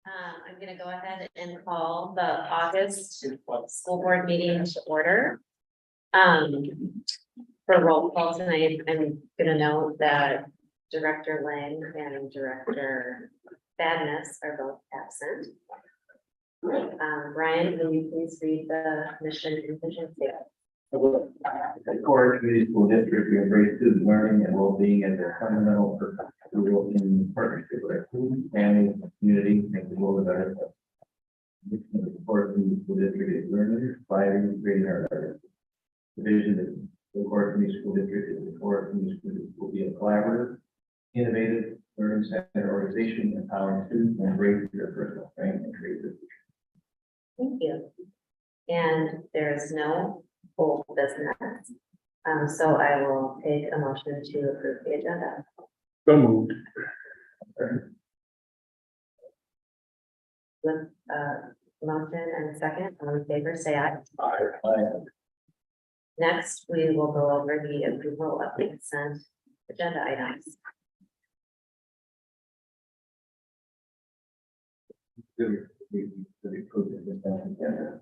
I'm gonna go ahead and call the August school board meeting to order. For roll call tonight, I'm gonna note that Director Lang and Director Badness are both absent. Brian, will you please read the mission and vision statement? Decorah Community School District, we embrace student learning and well-being as a fundamental purpose. We will in partnership with our students, families, and community, make the world a better place. The mission of the Decorah Community School District is learning, inspiring, creating our learning. The vision of the Decorah Community School District is the Decorah Community School District will be a collaborative, innovative, learning-centered organization, empowering students to embrace their personal strength and creativity. Thank you. And there is no old business. So I will take a motion to approve the agenda. So moved. With motion and a second, all in favor, say aye. Next, we will go over the approval of the consent agenda items. We approve the consent agenda.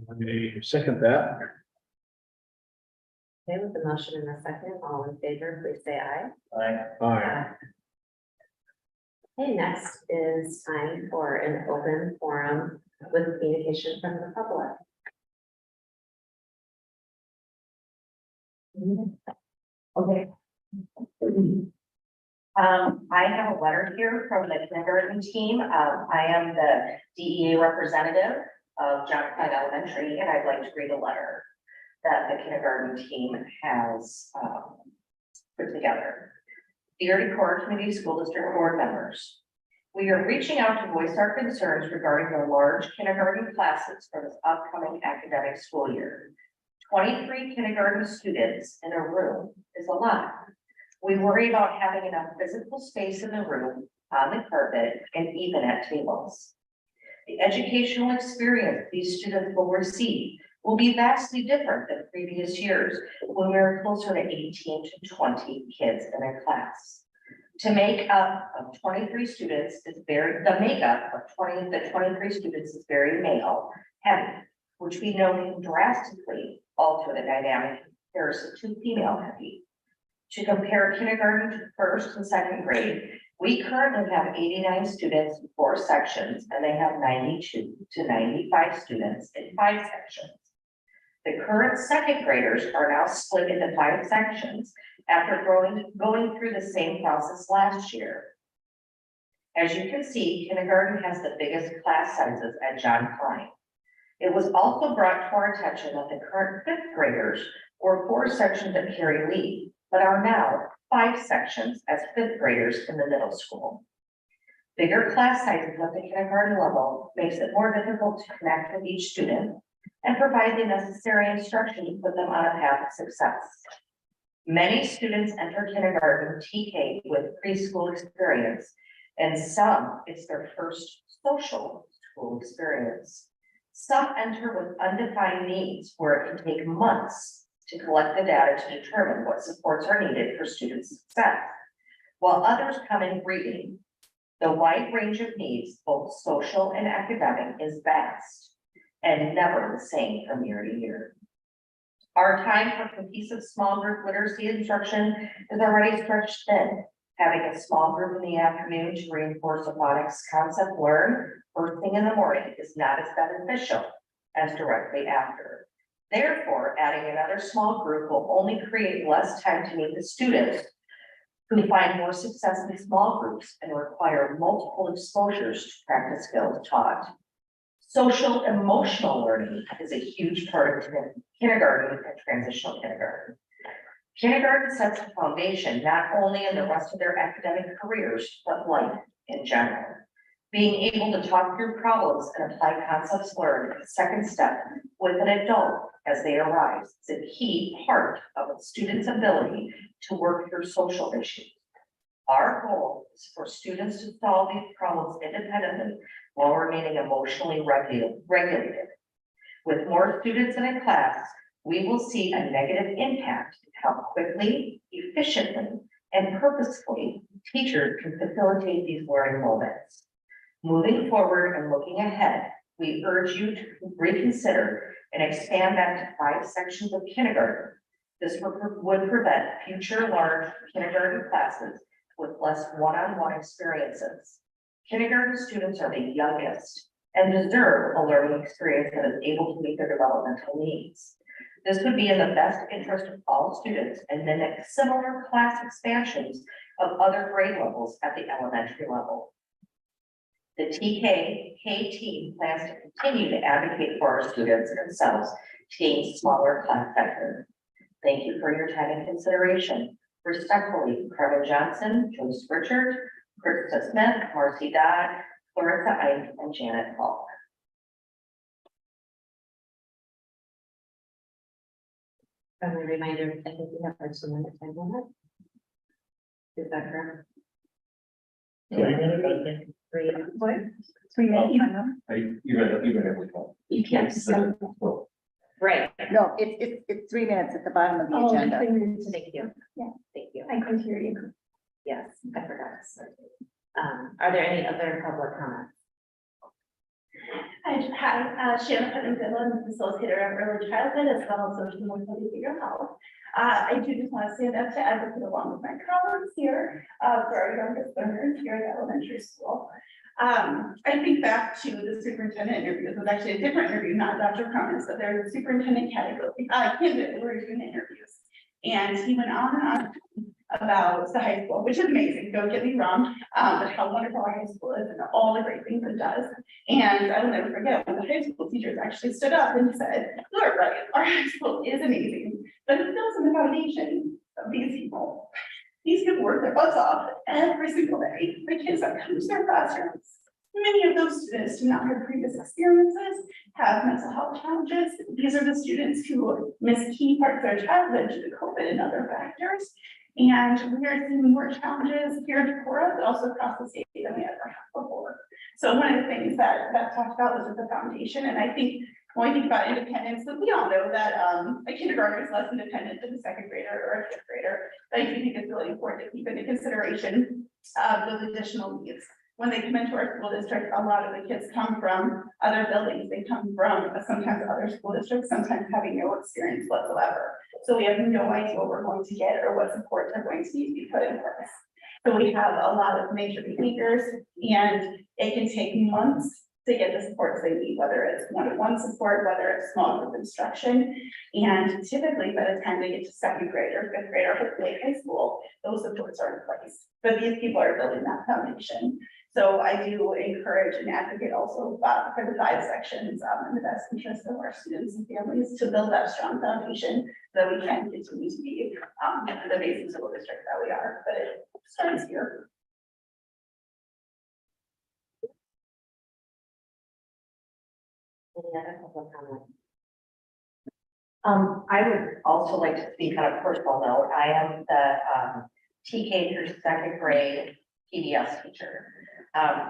I second that. Okay, with the motion and a second, all in favor, please say aye. Aye. Okay, next is time for an open forum with communication from the public. Okay. I have a letter here from the kindergarten team. I am the DEA representative of John Klein Elementary, and I'd like to read a letter that the kindergarten team has put together. Dear Decorah Community School District Board members, we are reaching out to voice our concerns regarding the large kindergarten classes for this upcoming academic school year. 23 kindergarten students in a room is a lot. We worry about having enough physical space in the room, on the carpet, and even at tables. The educational experience these students will receive will be vastly different than previous years when we were closer to 18 to 20 kids in a class. To make up of 23 students is the makeup of 23 students is very male heavy, which we know can drastically alter the dynamic in comparison to female heavy. To compare kindergarten to first and second grade, we currently have 89 students in 4 sections, and they have 92 to 95 students in 5 sections. The current second graders are now split into 5 sections after going through the same process last year. As you can see, kindergarten has the biggest class sizes at John Klein. It was also brought to our attention that the current 5th graders were 4 sections at Carey Lee, but are now 5 sections as 5th graders in the middle school. Bigger class sizes at the kindergarten level makes it more difficult to connect with each student and provide the necessary instruction to put them on a path of success. Many students enter kindergarten TK with preschool experience, and some it's their first social school experience. Some enter with undefined needs where it can take months to collect the data to determine what supports are needed for student success, while others come in reading. The wide range of needs, both social and academic, is vast and never the same from year to year. Our time for cohesive small group literacy instruction is already stretched thin. Having a small group in the afternoon to reinforce a phonics concept learned first thing in the morning is not as beneficial as directly after. Therefore, adding another small group will only create less time to meet the students who find more success in small groups and require multiple exposures to practice skills taught. Social emotional learning is a huge part of kindergarten and transitional kindergarten. Kindergarten sets the foundation not only in the rest of their academic careers, but life in general. Being able to talk through problems and apply concepts learned is the second step with an adult as they arise. It's a key part of a student's ability to work through social issues. Our goal is for students to solve these problems independently while remaining emotionally regulated. With more students in a class, we will see a negative impact in how quickly, efficiently, and purposefully teachers can facilitate these learning moments. Moving forward and looking ahead, we urge you to reconsider and expand that to 5 sections of kindergarten. This would prevent future large kindergarten classes with less one-on-one experiences. Kindergarten students are the youngest and deserve a learning experience that is able to meet their developmental needs. This would be in the best interest of all students and mimic similar class expansions of other grade levels at the elementary level. The TK team plans to continue to advocate for our students themselves to gain smaller class sizes. Thank you for your time and consideration. Respectfully, Carmen Johnson, Joyce Richard, Krista Smith, Marcy Dodd, Clarissa Ike, and Janet Falk. Friendly reminder, I think we have a 2-minute time limit. Is that correct? 3 minutes, I think. 3 What? 3 minutes, you know? Even if we don't. You can't. Right. No, it's 3 minutes at the bottom of the Oh, agenda. Thank you. Yeah. Thank you. I couldn't hear you. Yes, I forgot. Are there any other public comments? Hi, Shannon Pennington, I'm the facilitator of early childhood as well as social emotional behavioral health. I do just want to stand up to advocate along with my colleagues here for our youngest learners here at elementary school. I think back to the superintendent interview. It was actually a different interview, not Dr. Cronin's, but there's a superintendent category, candidate we were doing interviews. And he went on and on about the high school, which is amazing, don't get me wrong, but how wonderful our high school is and all the great things it does. And I will never forget when the high school teachers actually stood up and said, "You're right, our high school is amazing, but it builds on the foundation of these people. These people work their butts off every single day. The kids that come to their classrooms, many of those students do not have previous experiences, have mental health challenges. These are the students who miss key parts of their childhood due to COVID and other factors. And we are seeing more challenges here in Decorah, but also across the state than we ever have before. So one of the things that talked about was with the foundation. And I think when we think about independence, we all know that a kindergartner is less independent than a second grader or a fifth grader. But I do think it's really important to keep into consideration those additional needs. When they come into our school district, a lot of the kids come from other buildings. They come from sometimes other school districts, sometimes having no experience whatsoever. So we have no idea what we're going to get or what supports are going to need to be put in place. So we have a lot of major behaviors, and it can take months to get the supports they need, whether it's one-on-one support, whether it's small group instruction. And typically by the time they get to second grade or fifth grade or hopefully high school, those supports are in place. But these people are building that foundation. So I do encourage and advocate also for the 5 sections in the best interest of our students and families to build that strong foundation so that we can continue to be the amazing school district that we are. But it starts here. Any other public comments? I would also like to speak on a personal note. I am the TK through second grade PBS teacher.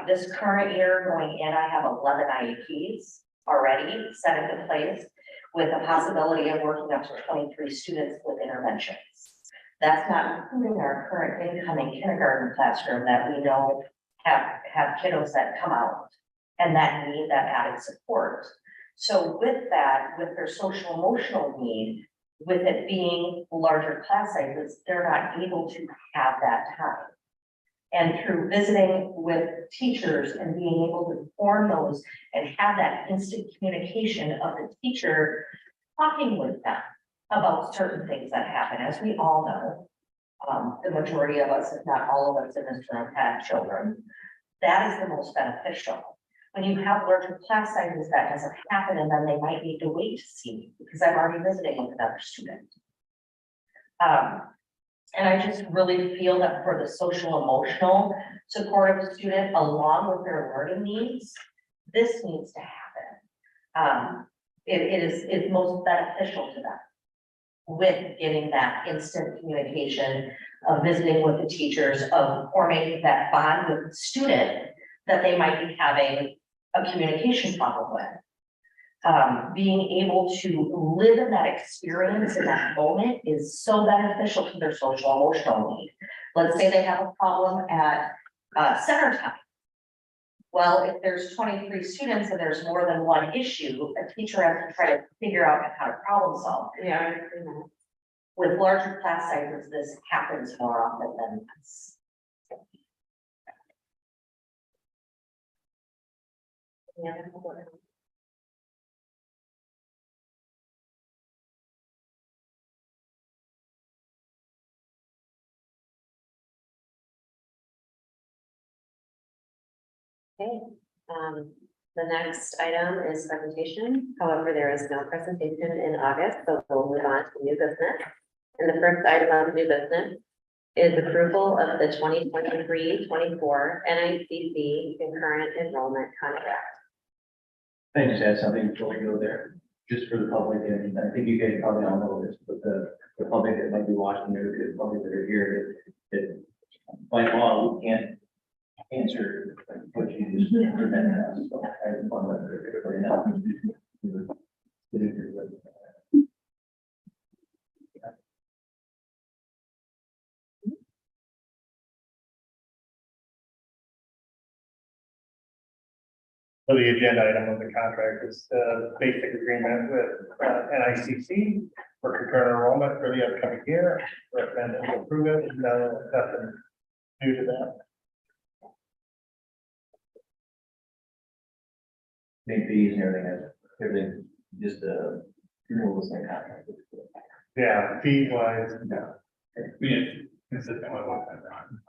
This current year going in, I have 11 IEPs already set into place with the possibility of working up to 23 students with interventions. That's not including our current incoming kindergarten classroom that we know have kiddos that come out and that need that added support. So with that, with their social emotional need, with it being larger class sizes, they're not able to have that time. And through visiting with teachers and being able to form those and have that instant communication of the teacher talking with them about certain things that happen, as we all know, the majority of us, if not all of us in this room, have children. That is the most beneficial. When you have larger class sizes, that doesn't happen, and then they might need to wait to see me because I'm already visiting with another student. And I just really feel that for the social emotional support of the student, along with their learning needs, this needs to happen. It's most beneficial to them. with getting that instant communication, of visiting with the teachers, of forming that bond with the student that they might be having a communication problem with. Being able to live in that experience in that moment is so beneficial to their social emotional need. Let's say they have a problem at center time. Well, if there's 23 students and there's more than one issue, a teacher has to try to figure out how to problem solve. Yeah. With larger class sizes, this happens more often than this. Yeah. Okay, the next item is presentation. However, there is no presentation in August, so we'll move on to new business. And the first item of new business is approval of the 2023-24 NICC concurrent enrollment contract. I just add something before we go there, just for the public, and I think you guys probably all know this, but the public that might be watching, or the public that are here, that by law, we can't answer what you just presented us, so I just want to let everybody know. So the agenda item of the contract is the basic agreement with NICC for concurrent enrollment for the upcoming year. Recommend that we approve it, no, nothing new to that. Make fees and everything, just remove this contract. Yeah, fee wise, Yeah. We need consistent with what I've done.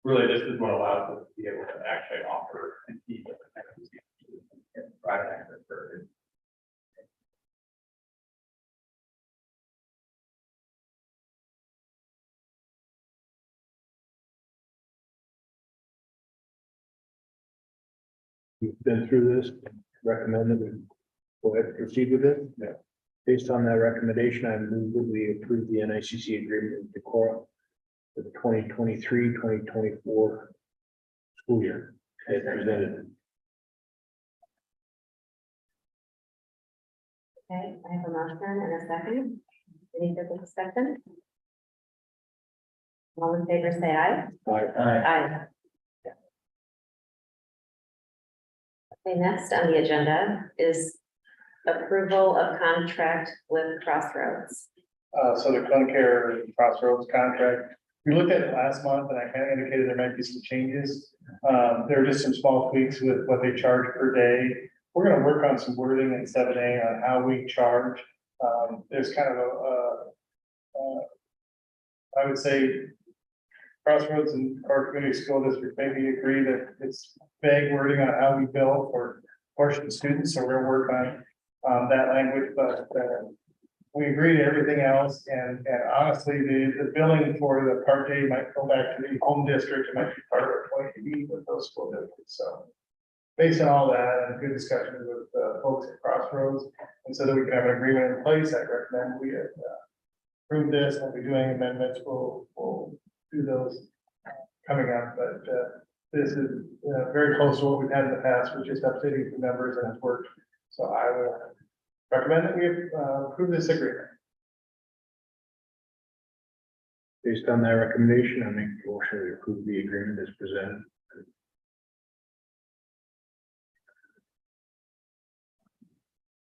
Really, this is what allows us to be able to actually offer and keep private access for. We've been through this, recommend that we go ahead and proceed with it. Yeah. Based on that recommendation, I move that we approve the NICC agreement with Decorah for the 2023-2024 school year as presented. Okay, I have a motion and a second. Any further discussion? All in favor, say aye. Aye. Okay, next on the agenda is approval of contract with Crossroads. so the Clinicare Crossroads contract, we looked at it last month and I kind of indicated there might be some changes. There are just some small tweaks with what they charge per day. We're gonna work on some wording in 7A on how we charge. There's kind of I would say Crossroads and our community school district maybe agree that it's vague wording on how we bill for portion students, so we're gonna work on that language, but we agree to everything else, and honestly, the billing for the part day might go back to the home district, it might be part of our 20B with those school districts, so. Based on all that and good discussions with folks at Crossroads, and so that we can have an agreement in place, I recommend we approve this, and if we're doing amendments, we'll do those coming up, but this is very close to what we've had in the past, which is updating the numbers and it's worked. So I will recommend that we approve this agreement. Based on that recommendation, I make a motion to approve the agreement as presented.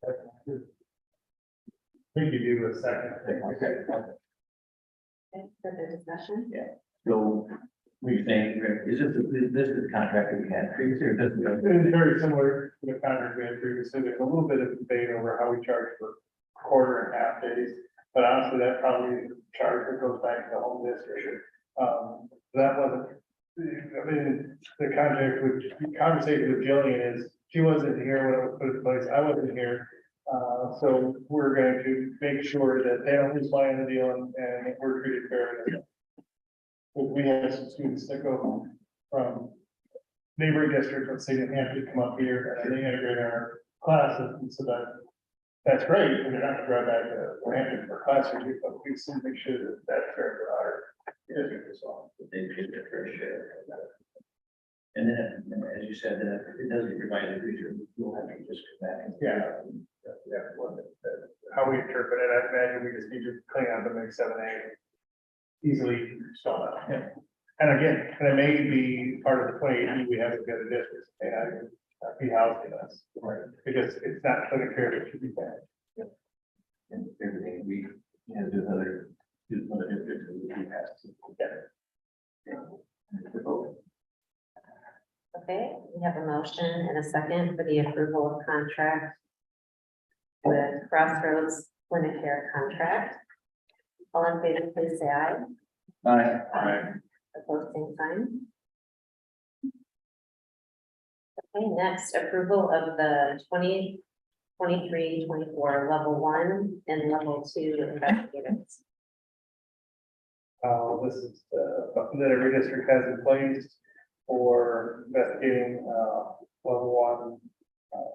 I think you do a second. Okay, further discussion? So, we think, is this is the contract that we had previously, or does it? It's very similar to the contract we had previously. There's a little bit of debate over how we charge for quarter and half days. But honestly, that probably is a charge that goes back to the home district. That wasn't, I mean, the contract with, conversation with Jillian is, she wasn't here when it was put in place, I wasn't here. So we're going to make sure that they don't lose money on the deal and we're treated fairly. We have some students that go from neighboring districts, let's say New Hampshire, come up here and they integrate our classes, and so that that's great, and you're not gonna drive back to Brandon for class review, but we still make sure that that's fair for our district as well. They pay their fair share. And then, as you said, that if it doesn't provide a future, we'll have to just come back. Yeah. How we interpret it, I imagine we just need to clean up the mix 7A. Easily spelled out. Yeah. And again, and it may be part of the 2080, we have to get a district, they have to be housing us. Right. Because it's not clear it should be bad. And everything we, have to do other districts, we pass. Okay, we have a motion and a second for the approval of contract with Crossroads Clinic Care contract. All in favor, please say aye. Aye. Opposed, same sign. Okay, next, approval of the 2023-24 level 1 and level 2 investigators. This is something that every district has in place for investigating level 1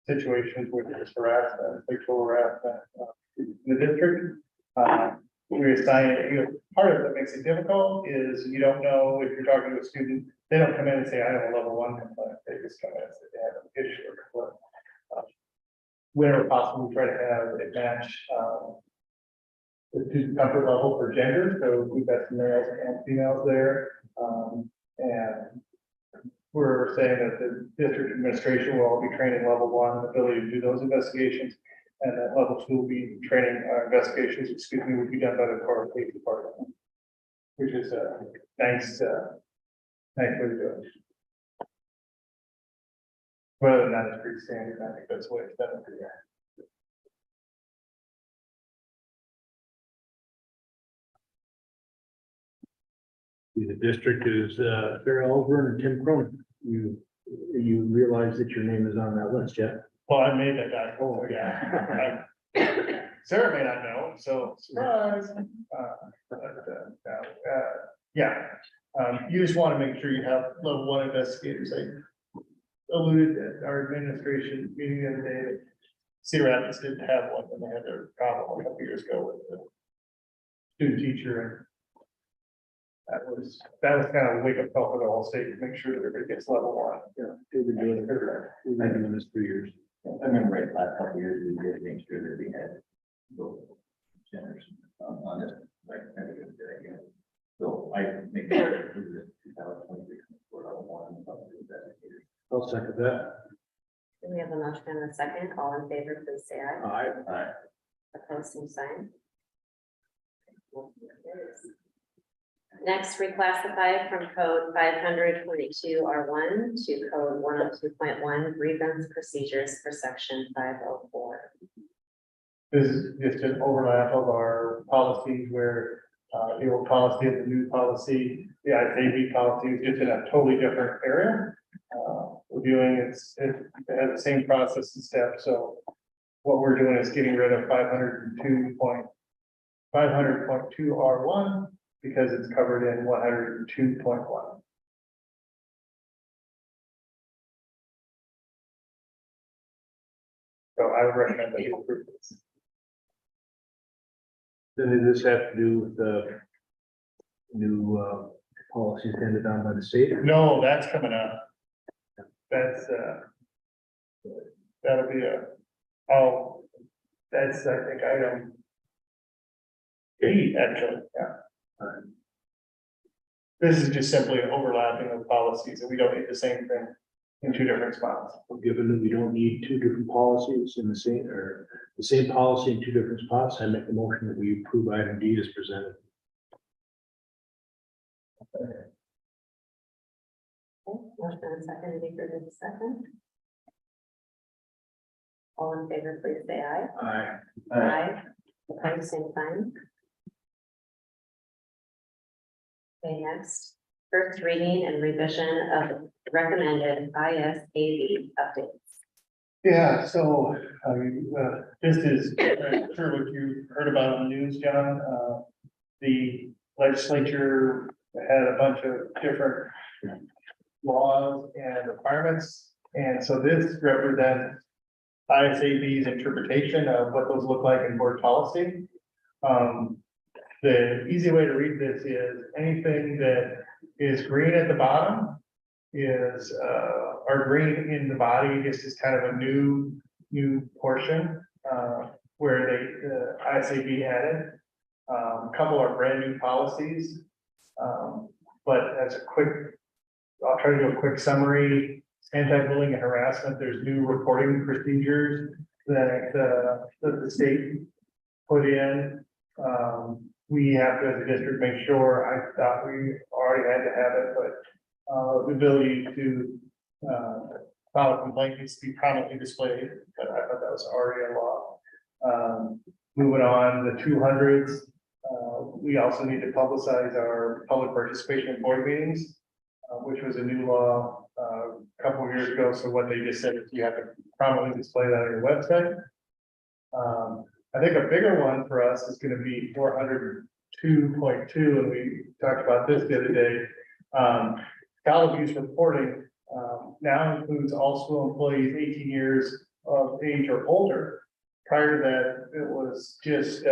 situations where there's harassment, sexual harassment in the district. We assign it, part of what makes it difficult is you don't know if you're talking to a student, they don't come in and say, I have a level 1 complaint, they just come in and say they have an issue or complaint. Whenever possible, we try to have it match the student comfort level for gender, so we've got some males and females there. And we're saying that the district administration will all be trained in level 1, the ability to do those investigations. And that level 2 will be training investigations, will be done by the Decorah Police Department. Which is a nice way to do it. Whether or not it's pretty standard, I think that's the way it's done. The district is Sarah Ellsworth and Tim Cronin. You realize that your name is on that list, yeah? Well, I made that guy, oh, yeah. Sarah may not know, so surprise. Yeah, you just want to make sure you have level 1 investigators. I alluded at our administration meeting the other day that Cedar Rapids didn't have one when they had their problem a couple years ago with the student teacher. And that was kind of a wake up call for the whole state to make sure that everybody gets level 1. Yeah, they've been doing this for years. I remember right last couple of years, we did make sure that we had those centers on this, like, I think it's a good idea. So I make sure that the 2023 for level 1 investigators. I'll second that. We have a motion and a second. All in favor, please say aye. Aye. Opposed, same sign. Next, reclassify from code 522 R1 to code 102.1 grievance procedures for section 504. This is just an overlap of our policies where the old policy and the new policy, the IAB policy is just in a totally different area. Reviewing it has the same process and steps. So what we're doing is getting rid of 500.2 R1 because it's covered in 102.1. So I would recommend that you approve this. Then does this have to do with the new policies handed down by the state? No, that's coming up. That's that'll be that's, I think, item 8, actually, yeah. This is just simply an overlapping of policies, and we don't need the same thing in 2 different spots. Given that we don't need 2 different policies in the same, or the same policy in 2 different spots, I make the motion that we approve item D as presented. Okay, motion and a second. Any further discussion? All in favor, please say aye. Aye. Aye. Opposed, same sign. Okay, next, first reading and revision of recommended ISAB updates. Yeah, so, this is, I'm sure what you heard about in the news, John, the legislature had a bunch of different laws and requirements, and so this represents ISAB's interpretation of what those look like in board policy. The easy way to read this is anything that is green at the bottom is, or green in the body, this is kind of a new portion, where ISAB added. A couple are brand new policies. But as a quick, I'll try to do a quick summary. Anti-bullying and harassment, there's new reporting procedures that the state put in. We have to, as a district, make sure, I thought we already had to have it, but the ability to file a complaint needs to be prominently displayed, but I thought that was already a law. Moving on, the 200s, we also need to publicize our public participation in board meetings, which was a new law a couple of years ago. So what they just said is you have to prominently display that on your website. I think a bigger one for us is going to be 402.2, and we talked about this the other day. Child abuse reporting now includes all school employees 18 years of age or older. Prior to that, it was just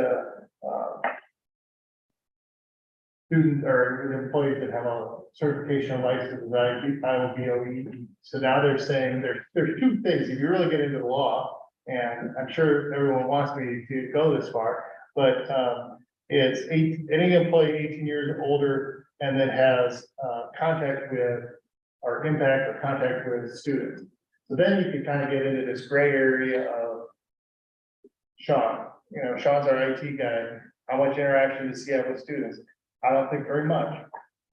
students or employees that have a certification license, IOBOE. So now they're saying there's two things. If you really get into the law, and I'm sure everyone wants me to go this far, but it's any employee 18 years or older and that has contact with or impact or contact with students. So then you can kind of get into this gray area of Sean. You know, Sean's our IT guy. How much interaction does he have with students? I don't think very much,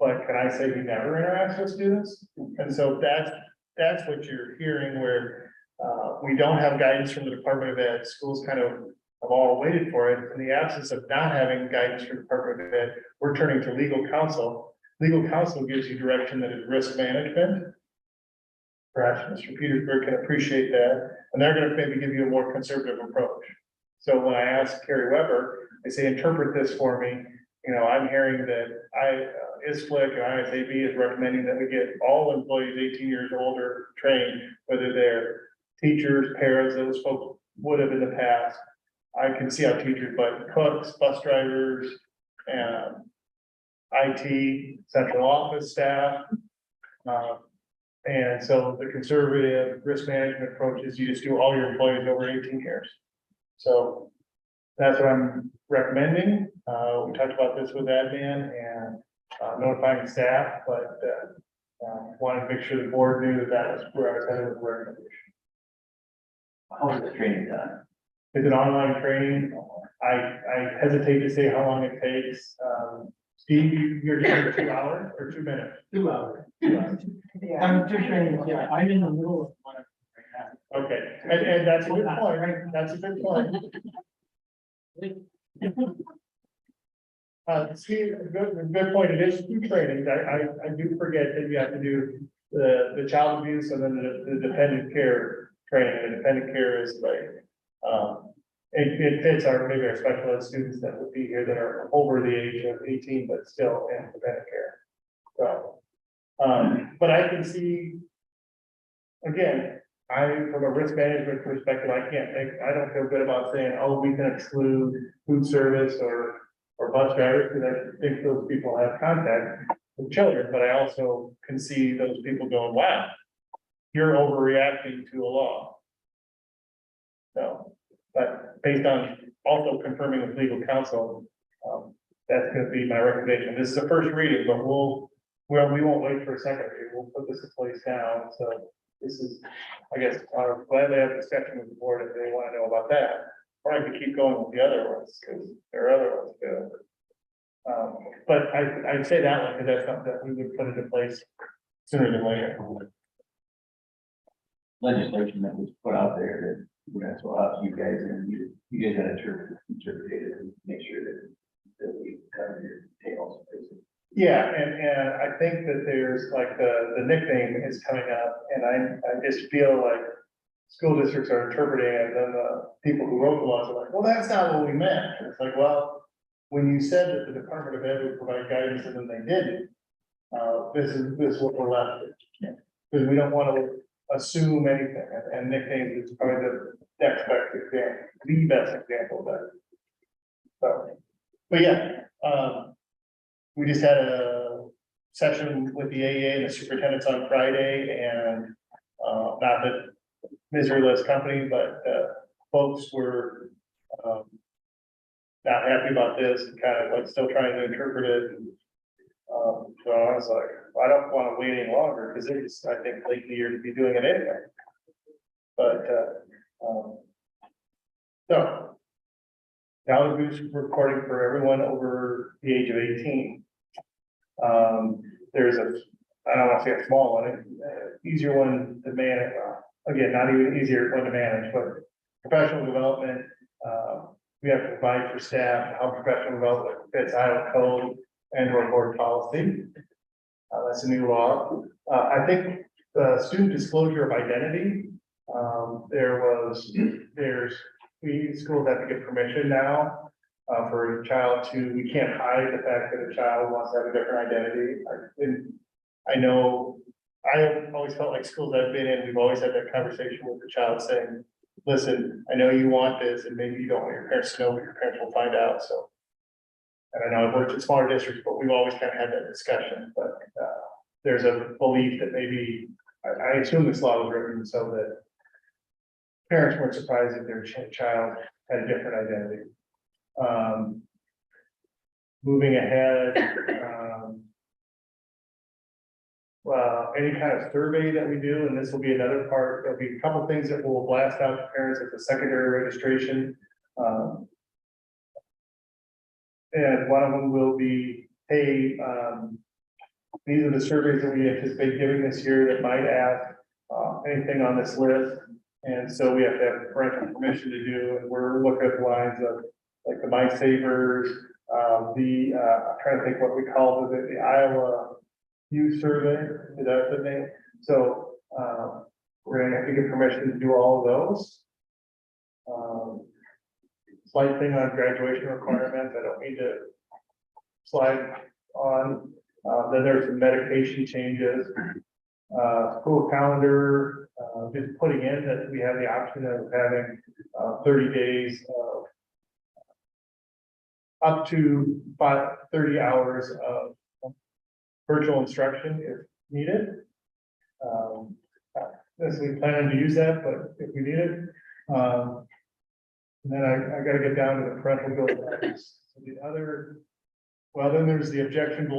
but can I say he never interacts with students? And so that's what you're hearing, where we don't have guidance from the Department of Ed. Schools kind of have all waited for it. In the absence of not having guidance from the Department of Ed, we're turning to legal counsel. Legal counsel gives you direction that is risk management. Perhaps Mr. Petersburg can appreciate that, and they're going to maybe give you a more conservative approach. So when I ask Carrie Weber, I say, interpret this for me. You know, I'm hearing that ISFLC and ISAB is recommending that we get all employees 18 years or older trained, whether they're teachers, paras, those folks would have in the past. I can see how teachers, but cooks, bus drivers, and IT, central office staff. And so the conservative risk management approach is you just do all your employees over 18 years. So that's what I'm recommending. We talked about this with admin and notifying staff, but wanted to make sure the board knew that was where I was headed with the recommendation. How is the training done? It's an online training. I hesitate to say how long it takes. Steve, you're doing 2 hours or 2 minutes? 2 hours. 2 hours. I'm two trainings, yeah, I'm in the middle of one right now. Okay, and that's a good point, right? That's a good point. Steve, good point. It is 2 trainings. I do forget that you have to do the child abuse and then the dependent care training. And dependent care is like, it fits maybe our special ed students that would be here that are over the age of 18, but still in dependent care. So, but I can see, again, from a risk management perspective, I don't feel good about saying, oh, we can exclude food service or bus drivers, because I think those people have contact with children, but I also can see those people going, wow, you're overreacting to a law. So, but based on also confirming with legal counsel, that's gonna be my recommendation. This is the first reading, but we won't wait for a second reading. We'll put this in place now. So this is, I guess, gladly have a discussion with the board if they want to know about that. Or I could keep going with the other ones, because there are other ones too. But I'd say that one, because that's something that we would put into place sooner than later. Legislation that was put out there that's what us, you guys, and you guys had to interpret it and make sure that we cover your details. Yeah, and I think that there's like the nickname is coming up, and I just feel like school districts are interpreting it, and then the people who wrote the laws are like, well, that's not what we meant. And it's like, well, when you said that the Department of Ed would provide guidance and then they didn't, this is what we're left with. Because we don't want to assume anything, and nicknames is probably the next best example, the best example of that. So, but yeah, we just had a session with the AA and the superintendents on Friday, and not that miserless company, but folks were not happy about this and kind of like still trying to interpret it. So I was like, I don't want to wait any longer because it's, I think, late in the year to be doing it anyway. But so now the boost recording for everyone over the age of 18. There's a, I don't want to say a small one, easier one to manage. Again, not even easier one to manage, but professional development. We have to provide for staff how professional development fits Iowa code and or board policy. That's a new law. I think the student disclosure of identity. We schools have to get permission now for a child to. We can't hide the fact that a child wants to have a different identity. I know. I always felt like schools I've been in, we've always had that conversation with the child saying, listen, I know you want this, and maybe you don't want your parents to know, but your parents will find out, so. And I know I've worked in smaller districts, but we've always kind of had that discussion, but, there's a belief that maybe, I assume this law was written so that parents weren't surprised if their child had a different identity. Moving ahead, any kind of survey that we do, and this will be another part, there'll be a couple things that we'll blast out to parents at the secondary registration. And one of them will be, hey, these are the surveys that we anticipate giving this year that might ask anything on this list. And so we have to have parental permission to do, and we're looking at the lines of like the My Savers, I'm trying to think what we call it, the Iowa Youth Survey, is that the name? So we're gonna have to get permission to do all of those. Slight thing on graduation requirements, I don't need to slide on. Then there's some medication changes. School calendar, just putting in that we have the option of having 30 days of up to 30 hours of virtual instruction if needed. We plan to use that, but if we need it. And then I gotta get down to the parental guidelines. So the other, well, then there's the objection to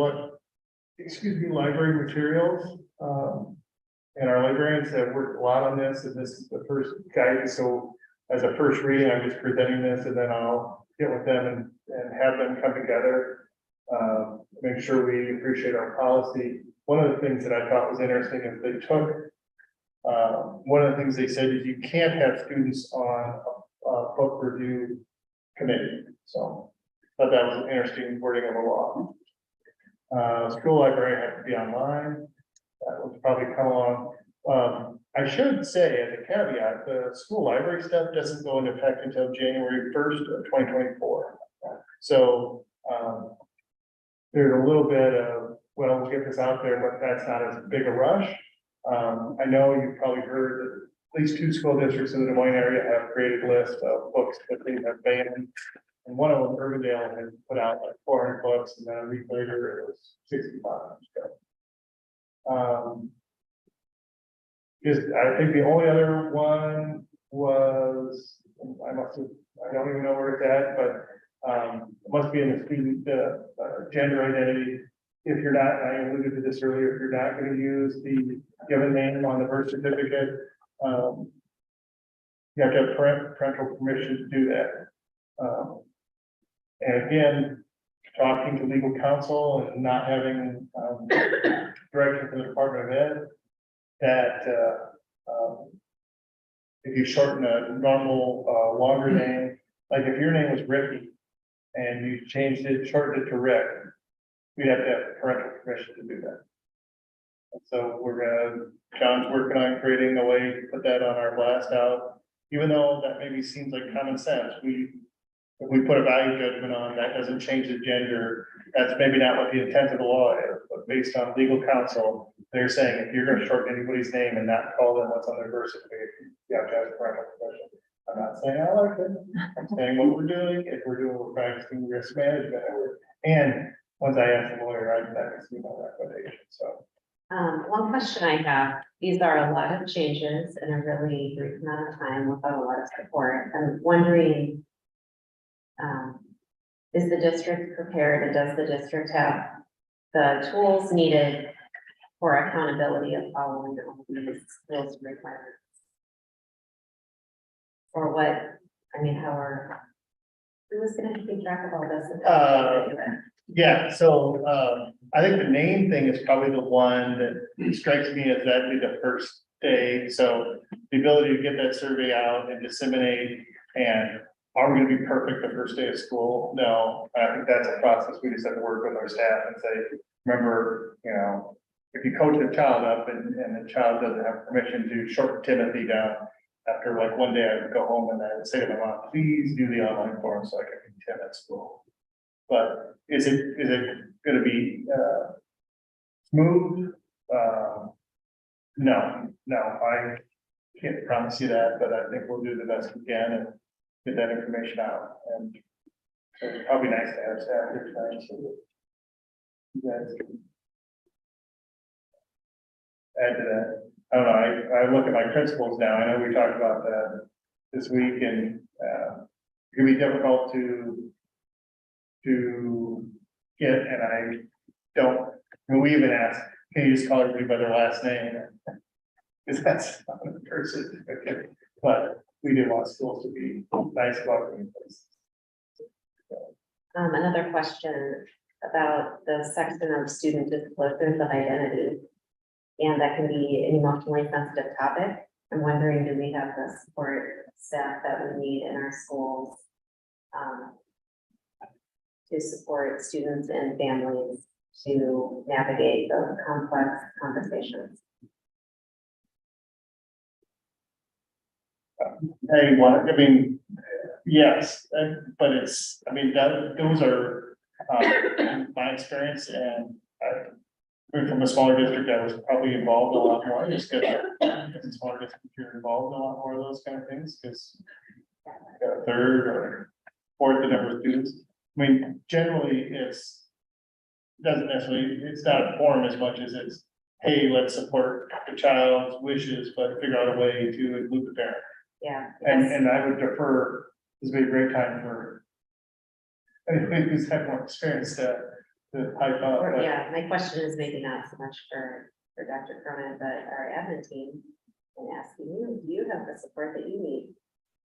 library materials. And our librarians have worked a lot on this, and this is the first guidance. So as a first reading, I'm just presenting this, and then I'll get with them and have them come together. Make sure we appreciate our policy. One of the things that I thought was interesting is they took, one of the things they said is you can't have students on a book review committee. So I thought that was an interesting wording of the law. School library has to be online. That will probably come along. I should say as a caveat, the school library stuff doesn't go into effect until January 1st of 2024. So there's a little bit of, well, we'll get this out there, but that's not as big a rush. I know you've probably heard that at least 2 school districts in the Des Moines area have created lists of books that they have banned. And one of them, Urbandale, had put out like 400 books, and then a week later it was 65. I think the only other one was, I don't even know where it's at, but it must be in the student gender identity. If you're not, I alluded to this earlier, if you're not going to use the given name on the birth certificate, you have to have parental permission to do that. And again, talking to legal counsel and not having direction from the Department of Ed, that if you shorten a normal longer name, like if your name was Ricky and you changed it, shortened it to Rick, we'd have to have parental permission to do that. And so John's working on creating a way to put that on our blast out, even though that maybe seems like common sense. If we put a value judgment on, that doesn't change the gender. That's maybe not what the intent of the law is, but based on legal counsel, they're saying if you're gonna shorten anybody's name and not call them what's on their birth certificate, you have to ask parental permission. I'm not saying I like it, I'm saying what we're doing, if we're doing, we're practicing risk management, and once I asked the lawyer, I didn't see no recommendation, so. One question I have, these are a lot of changes in a really brief amount of time without a lot of support. I'm wondering, is the district prepared and does the district have the tools needed for accountability of following all these rules and requirements? Or what, I mean, how are, who is gonna keep track of all this? Yeah, so, I think the name thing is probably the one that strikes me as that'd be the first day, so the ability to get that survey out and disseminate, and are we gonna be perfect the first day of school? No, I think that's a process, we just have to work with our staff and say, remember, you know, if you coach a child up and the child doesn't have permission to short Timothy down, after like one day I would go home and I would say to my mom, please do the online form so I can be Tim at school. But is it gonna be, smooth? No, I can't promise you that, but I think we'll do the best we can and get that information out. And so it's probably nice to have staff here tonight, so that you guys can add to that. I don't know, I look at my principles now, I know we talked about that this week, and it can be difficult to get, and I don't, I mean, we even ask, can you just call everybody by their last name? Because that's not a person, okay, but we do want schools to be nice, welcoming places. Another question about the section of student disclosures of identity. And that can be an emotionally sensitive topic. I'm wondering, do we have the support staff that we need in our schools to support students and families to navigate those complex conversations? I mean, yes, but it's, I mean, those are my experience, and coming from a smaller district, I was probably involved a lot more, just because it's a smaller district, you're involved in a lot more of those kind of things, because a third or fourth the number of students. I mean, generally, doesn't necessarily, it's not a form as much as it's, hey, let's support the child's wishes, but figure out a way to include the parent. Yeah. And I would defer, this would be a great time for anybody who's had more experience to pipe up. Or, but- yeah, my question is maybe not so much for Dr. Cronin, but our admin team, and asking you, do you have the support that you need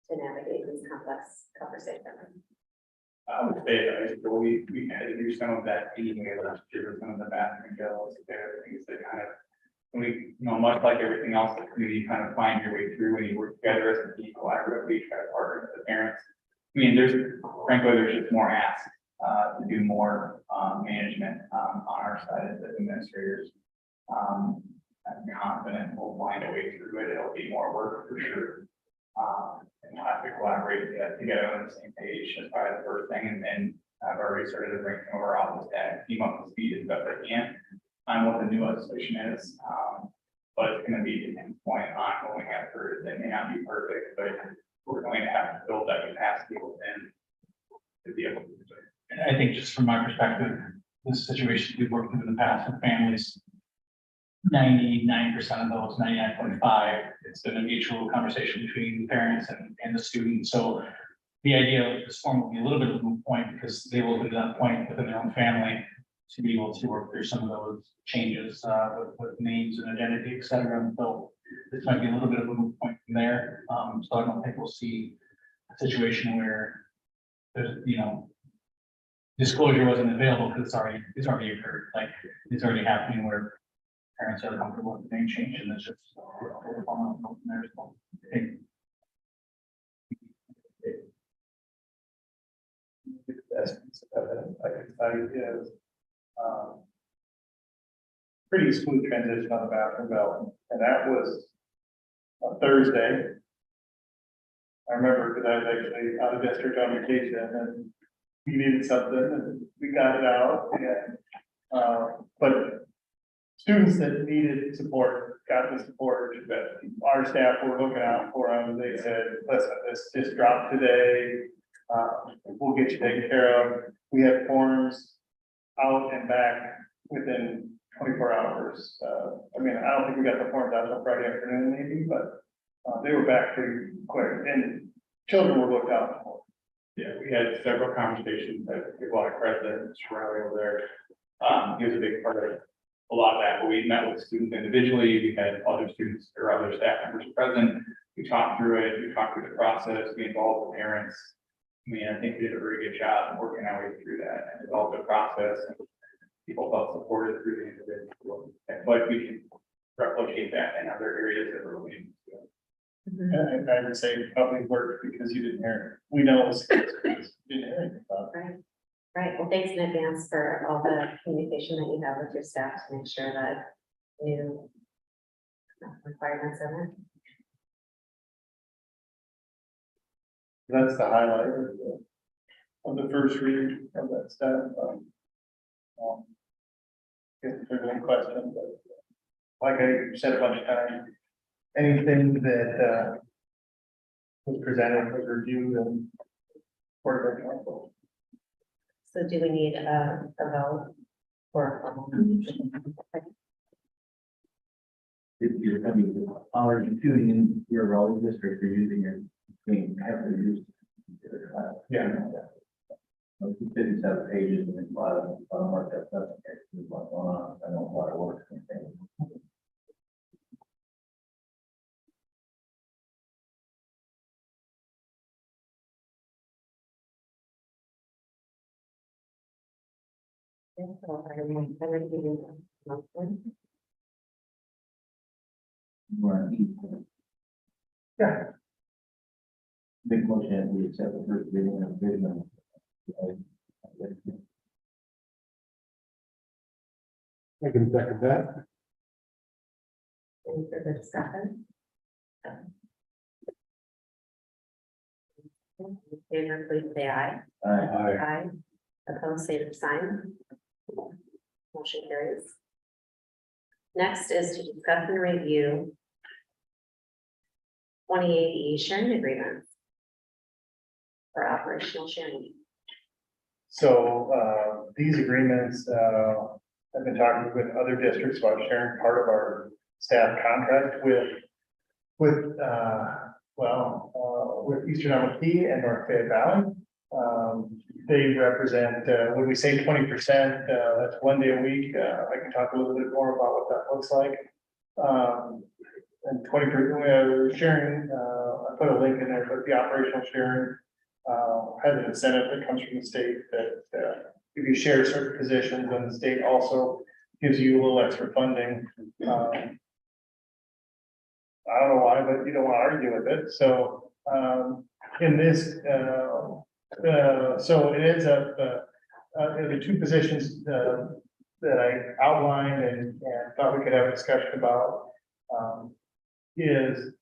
to navigate these complex conversations? I would say that we had to do some of that anyway last year with some of the bathroom bills, there are things that kind of, we, you know, much like everything else, the community kind of find your way through when you work together as a team, collaboratively, try to partner with the parents. I mean, frankly, there's just more asked to do more management on our side as administrators. I'm confident we'll find a way through it. It'll be more work for sure. And we'll have to collaborate together on the same page as part of the first thing. And then I've already started to bring some of our office staff team up to speed as best I can on what the new legislation is. But it's going to be an point ongoing effort. They may not be perfect, but we're going to have to build that capacity within to be able to do it. And I think just from my perspective, this situation we've worked with in the past with families, 99% of those, 99.5, it's been a mutual conversation between the parents and the student. So the idea of this form will be a little bit of a moot point because they will be to that point within their own family to be able to work through some of those changes with names and identity, et cetera. And so this might be a little bit of a moot point from there. So I don't think we'll see a situation where there's, you know, disclosure wasn't available because it's already occurred. Like it's already happening where parents are comfortable with the name change and it's just from there as well. I think The best piece of it, I can tell you is, pretty smooth transition on the bathroom bill, and that was a Thursday. I remember because I was actually out of district on vacation and we needed something and we got it out and, but students that needed support, got the support that our staff were looking out for them. They said, listen, this just dropped today. We'll get you taken care of. We had forms out and back within 24 hours. I mean, I don't think we got the forms out until Friday afternoon maybe, but they were back pretty quick and children were looked out for. Yeah, we had several conversations that give a lot of credit to Mr. Riley over there. He was a big part of a lot of that, but we met with students individually, we had other students or other staff members present. We talked through it, we talked through the process, we involved the parents. I mean, I think we did a very good job of working our way through that and developed a process. And people felt supported through the individual, but we can replicate that in other areas that we're looking to. And I would say it probably worked because you didn't hear it. We know it was, you didn't hear anything about it. Right. Right, well, thanks in advance for all the communication that you have with your staff to make sure that new requirements are met. That's the highlight of the first read of that stuff. If there's any questions, but like I said a bunch of times, anything that was presented was reviewed and worked very well. So do we need a vote for a formal? If you're, I mean, are you tuning in your role district, you're using your, I mean, have to use. Yeah. It's 57 pages and a lot of work that's not, there's a lot going on, I know a lot of work. and things. Right. Yeah. Big motion, we accept the first reading of the vision. I can second that. Any further discussion? In favor, please say aye. Aye. Opposed, say the sign. Motion carries. Next is to discuss and review 28E sharing agreements for operational sharing. So these agreements, I've been talking with other districts about sharing part of our staff contract with Eastern Alabama and North Fayette Valley. They represent, when we say 20%, that's 1 day a week. I can talk a little bit more about what that looks like. And 20% sharing, I put a link in there, but the operational sharing has an incentive that comes from the state that if you share certain positions, then the state also gives you a little extra funding. I don't know why, but you don't want to argue with it. So in this, so it ends up, the two positions that I outlined and thought we could have a discussion about is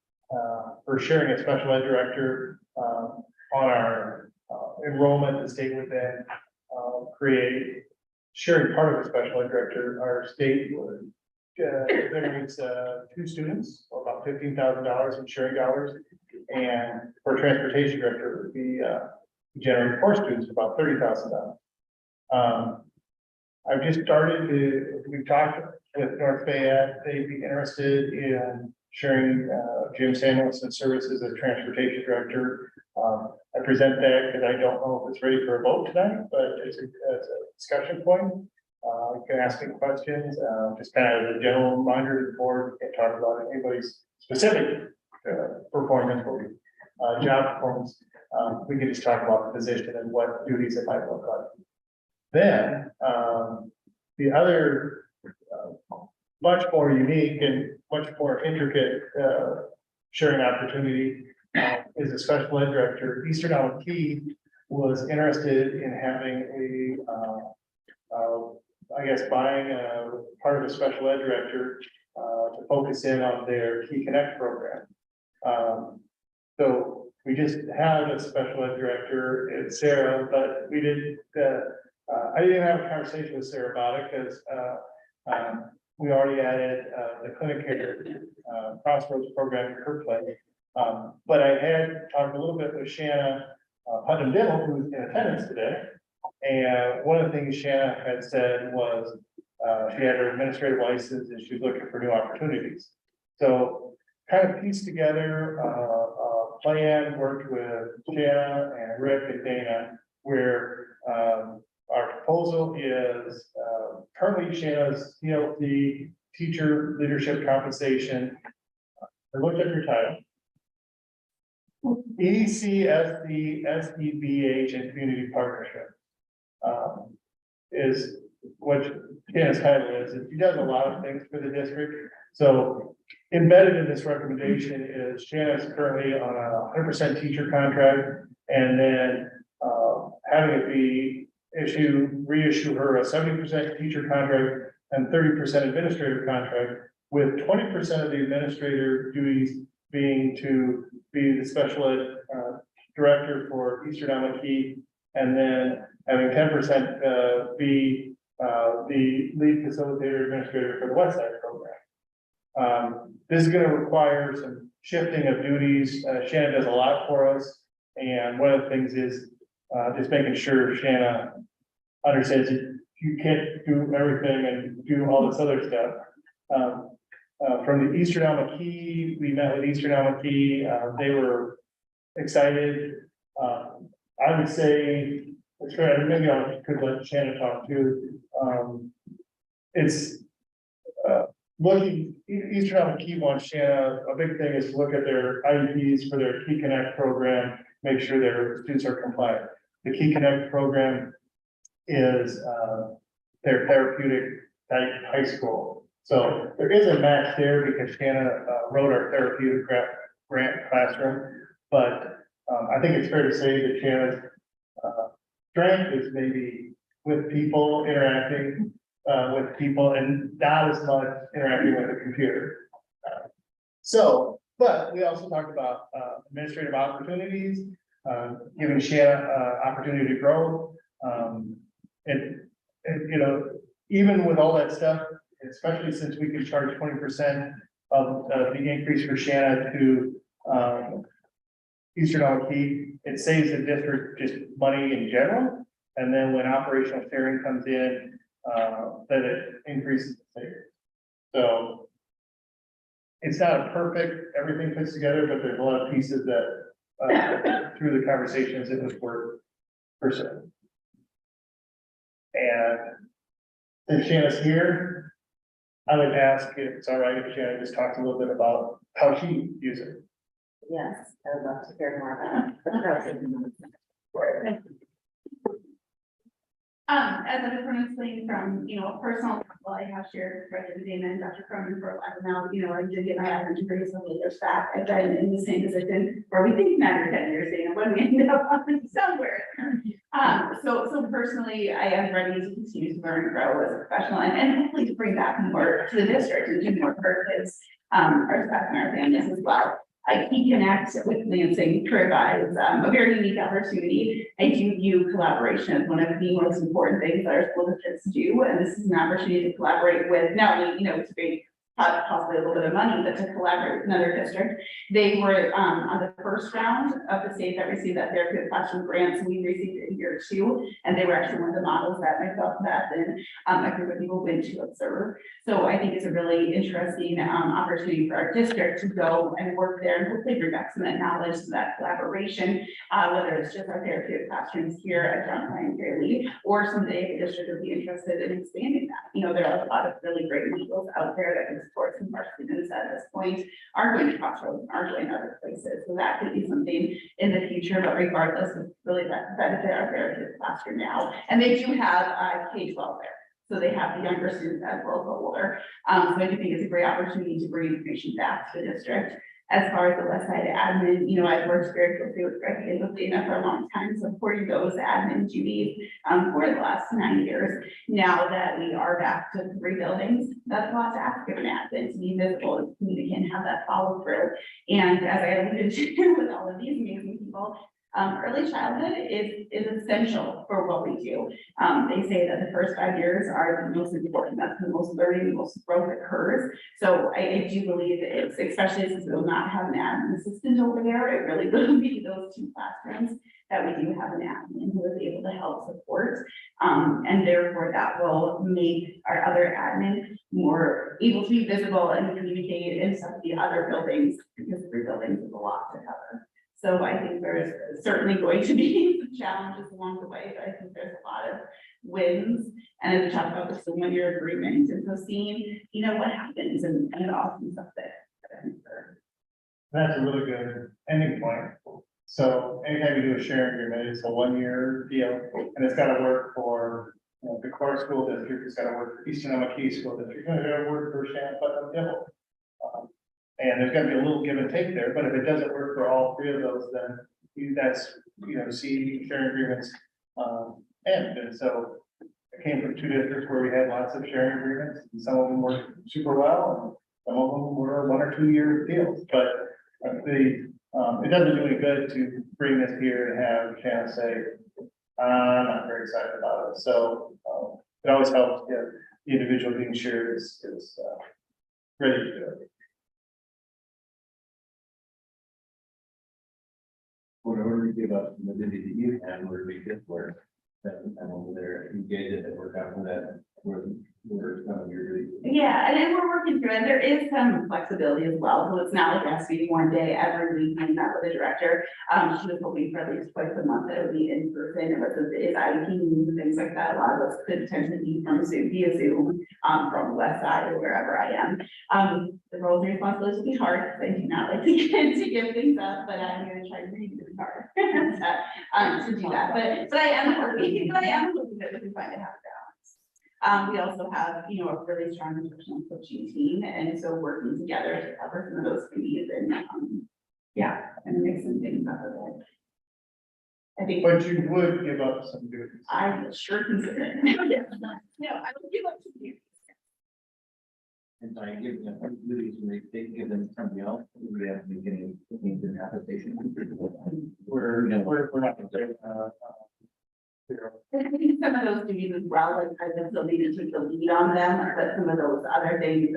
for sharing a special ed director on our enrollment. The state would then create sharing part of the special ed director. Our state would generates 2 students, or about $15,000 in sharing dollars, and for transportation director it would be generate 4 students, about $30,000. I've just started to, we've talked with North Fayette, they'd be interested in sharing Jim Samuelson's services as transportation director. I present that because I don't know if it's ready for a vote tonight, but it's a discussion point. You can ask me questions, just kind of as a general reminder to the board, we can't talk about anybody's specific performance, or job performance. We can just talk about the position and what duties it might look like. Then, the other much more unique and much more intricate sharing opportunity is a special ed director. Eastern Alabama was interested in having I guess buying part of a special ed director to focus in on their Key Connect program. So we just had a special ed director, it's Sarah, but we didn't. I didn't have a conversation with Sarah about it because we already added, the clinic care, crossroads program in her place. But I had talked a little bit with Shanna, Putnam Dibble, who's in attendance today. And one of the things Shanna had said was, she had her administrative license and she's looking for new opportunities. So kind of pieced together, a plan, worked with Shanna and Rick and Dana, where, our proposal is, currently Shanna's TLC, teacher leadership compensation. I looked at your title. EDC, SD, SEBH, and community partnership. Is what Shanna's title is. She does a lot of things for the district. So embedded in this recommendation is Shanna's currently on a 100% teacher contract, and then having it be reissue her a 70% teacher contract and 30% administrative contract, with 20% of the administrator duties being to be the special ed director for Eastern Amaki, and then having 10% be the lead facilitator administrator for the West Side program. This is going to require some shifting of duties. Shanna does a lot for us, and one of the things is just making sure Shanna understands that you can't do everything and do all this other stuff. From the Eastern Amaki, we met with Eastern Amaki. They were excited. I would say, maybe I could let Shanna talk too. It's looking, Eastern Amaki wants Shanna, a big thing is to look at their IEPs for their Key Connect program, make sure their students are compliant. The Key Connect program is their therapeutic type high school. So there is a match there because Shanna wrote our therapeutic grant classroom, but I think it's fair to say that Shanna's strength is maybe with people, interacting with people, and not as much interacting with a computer. But we also talked about administrative opportunities, giving Shanna opportunity to grow. And you know, even with all that stuff, especially since we can charge 20% of the increase for Shanna to Eastern Amaki, it saves the district just money in general. And then when operational sharing comes in, then it increases the savings. So it's not perfect, everything fits together, but there's a lot of pieces that through the conversations it was worth pursuing. And since Shanna's here, I would ask if it's all right if Shanna just talks a little bit about how she uses it. Yes, I would love to hear more about it. As I've been explaining from, a personal level, I have shared with Dana and Dr. Cronin for a while now, I did get my admin degree several years back. I've been in the same position where we think 9 or 10 years, Dana, when we end up somewhere. So personally, I am ready to continue to learn and grow as a professional and hopefully to bring back more to the district and do more for kids, our staff and our families as well. I Connect with Lansing provides a very unique opportunity. I do view collaboration as one of the most important things that our school districts do, and this is an opportunity to collaborate with not only, to be possibly a little bit of money, but to collaborate with another district. They were on the first round of the state that received that therapeutic classroom grant, so we received it in year 2, and they were actually one of the models that myself and Beth and a group of people went to observe. So I think it's a really interesting opportunity for our district to go and work there and hopefully bring back some of that knowledge, some of that collaboration, whether it's just our therapeutic classrooms here at John Ryan Fairleigh, or someday the district would be interested in expanding that. There are a lot of really great leaders out there that can support some of our students at this point, are going to Crossroads, are going to other places. So that could be something in the future, but regardless, it's really that benefit our therapeutic classroom now. And they do have K-12 there. So they have the younger students as well as the older. So I do think it's a great opportunity to bring information back to the district. As far as the West Side admin, I've worked very closely with Greg and with Dana for a long time, supporting those admin duties for the last 9 years. Now that we are back to 3 buildings, that's a lot to ask of an admin to be visible and communicate and have that follow through. And as I alluded to with all of these amazing people, Early childhood is essential for what we do. They say that the first 5 years are the most important, that's the most learning, the most growth occurs. So I do believe that it's, especially since we will not have an admin assistant over there, it really will be those 2 classrooms that we do have an admin who is able to help support. And therefore that will make our other admin more able to be visible and communicate in some of the other buildings, because 3 buildings is a lot to cover. So I think there's certainly going to be some challenges along the way, but I think there's a lot of wins. And as we talked about the 1-year agreement, and so seeing, you know, what happens and it all comes up there. That's a really good ending point. So anytime you do a sharing agreement, it's a 1-year deal, and it's gotta work for, you know, the Decorah School District, it's gotta work for Eastern Key School District, and it's gotta work for Shannon Putnam Dibble. And there's gotta be a little give and take there, but if it doesn't work for all 3 of those, then that's, you know, see sharing agreements, end. And so I came from 2 districts where we had lots of sharing agreements, and some of them worked super well, and some of them were 1 or 2 year deals, but it doesn't do any good to bring this here and have Shannon say, I'm not very excited about it. So it always helps if the individual being shared is ready to do it. Whatever we give up, the ability that you have, where we get work, that I'm over there, engage it, and work out for that, where some of your. Yeah, and then we're working through it. There is some flexibility as well. So it's not like it has to be 1 day every week. I met with the director. She was hoping for at least twice a month that it would be in person. And with the IT needs and things like that, a lot of us could potentially be from Zoom, via Zoom, from the west side or wherever I am. The roles and responsibilities will be hard because I do not like to give things up, but I'm going to try really, really hard to do that. But I am hoping that we can find a happy balance. We also have, you know, a really strong nutritional coaching team, and so working together to cover some of those needs and, and mix some things up a bit. I think. But you would give up some duties. I would sure consider it. No, I would give up some duties. And by giving them duties, they give them something else, we have to be getting things in application. We're not. I think some of those duties as well, like I just still need to take the lead on them, but some of those other things,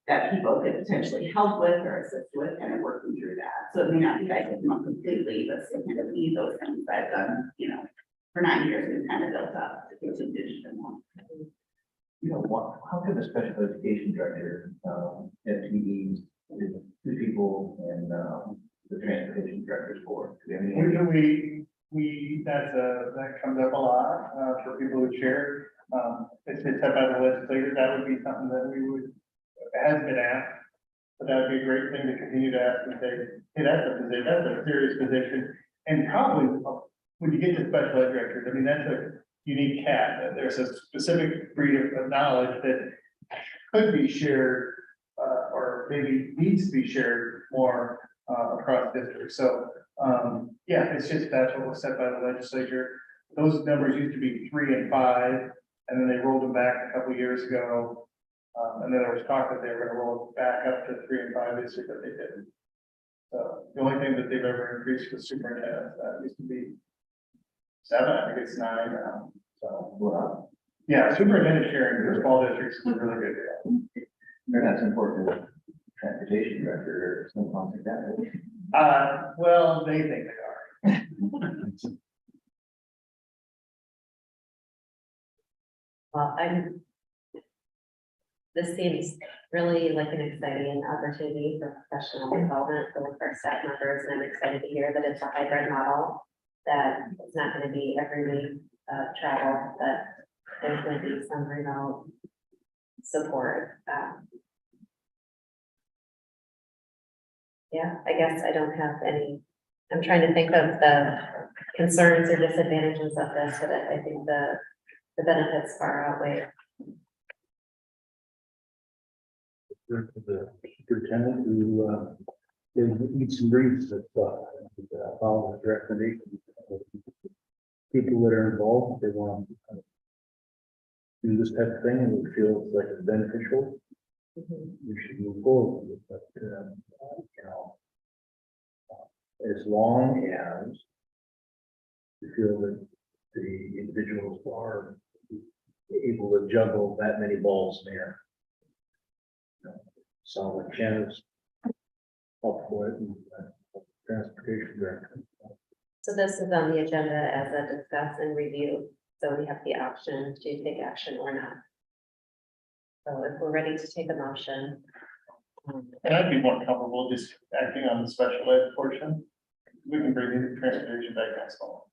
that people could potentially help with or assist with, kind of working through that. So it may not be that I take them up completely, but still kind of lead those things that I've done, you know, for 9 years, we've kind of built up to continue to do them. You know, how could a special education director, FTE, is 2 people and, the transportation director's 4? Do you have any- That comes up a lot, for people who share. It's been set by the legislature, that would be something that we would, has been asked. But that would be a great thing to continue to ask and say, hey, that's a serious position. And probably, when you get to special ed directors, I mean, that's a unique cat. There's a specific breed of knowledge that could be shared, or maybe needs to be shared more, across districts. So, yeah, it's just, that's what was set by the legislature. Those numbers used to be 3 and 5, and then they rolled them back a couple years ago. And then there was talk that they were gonna roll it back up to 3 and 5 this year, but they didn't. So the only thing that they've ever increased was superintendent. That used to be 7, I think it's 9 now. So, yeah, superintendent sharing for small districts is a really good deal. They're not as important as a transportation director or something like that. Well, they think they are. Well, this seems really like an exciting opportunity for professional development for our staff members, and I'm excited to hear that it's a hybrid model, that it's not going to be every week travel, but there's going to be some remote support. Yeah, I guess I don't have any, I'm trying to think of the concerns or disadvantages of this, but I think the benefits far outweigh. The superintendent who, eats and breathes that, follow the recommendations. People that are involved, they want to do this type of thing and it feels like it's beneficial. You should move forward with it, but, you know, as long as we feel that the individuals are able to juggle that many balls in the air. So Jen is up for it, and transportation director. So this is on the agenda as a discuss and review, so we have the option to take action or not. So if we're ready to take a motion. And I'd be more comfortable just acting on the special ed portion. We can bring in transportation back next fall.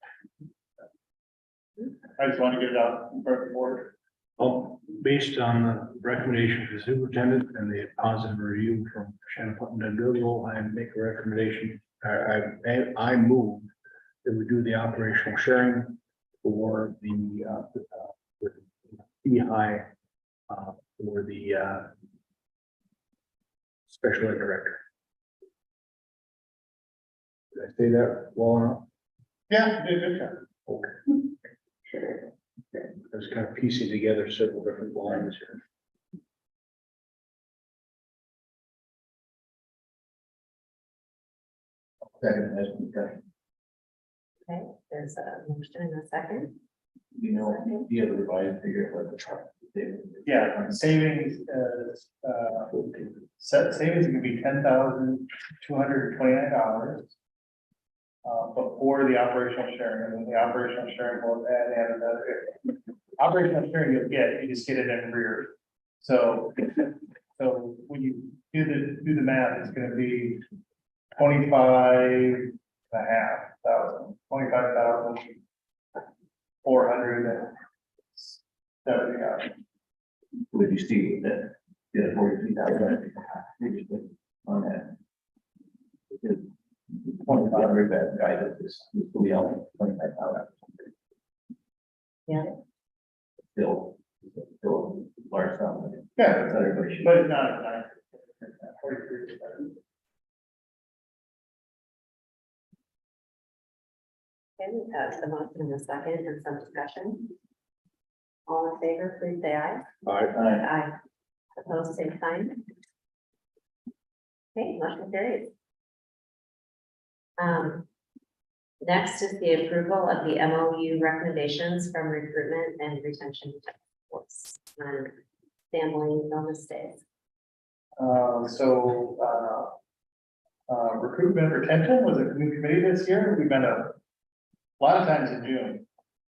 I just want to get it out in front of the board. Well, based on the recommendation from the superintendent and the positive review from Shannon Putnam and Google, I make a recommendation. I move that we do the operational sharing for the high for the special ed director. Did I say that well enough? Yeah, you did a good job. Okay. I was kind of piecing together several different lines here. Second, as discussion. Okay, there's a motion and a second. You know, the other revised figure for the truck. Yeah, savings, set savings can be $10,229. Before the operational sharing, and then the operational sharing will add in another. Operational sharing you'll get, you just get it in rear. So when you do the math, it's gonna be 25,470. Would you see that, the 43,000 on that? Because 25 that guidance is will be out 25,000. Yeah. Still large sum. Yeah, That's everybody should. but it's not at 43%. Okay, we've got the motion in a second and some discussion. All in favor, please say aye. Aye. Opposed, same sign. Okay, motion carries. Next is the approval of the MOU recommendations from recruitment and retention task force on family wellness days. Recruitment retention was a new committee this year. We met a lot of times in June.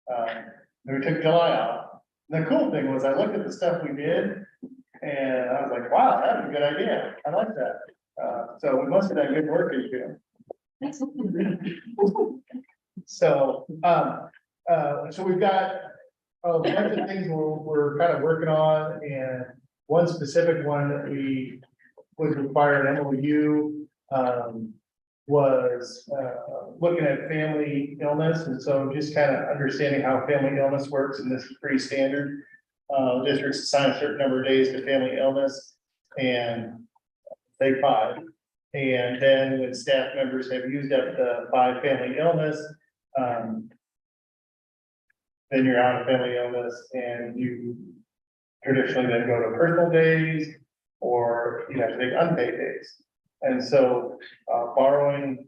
And we took July off. The cool thing was I looked at the stuff we did and I was like, wow, that's a good idea. I like that. So we must have done good work in June. So we've got a bunch of things we're kind of working on, and one specific one that we would require an MOU was looking at family illness, and so just kind of understanding how family illness works, and this is pretty standard. Districts assign a certain number of days to family illness, and say 5. And then when staff members have used up the 5 family illness, then you're out of family illness, and you traditionally then go to personal days, or you have to take unpaid days. And so borrowing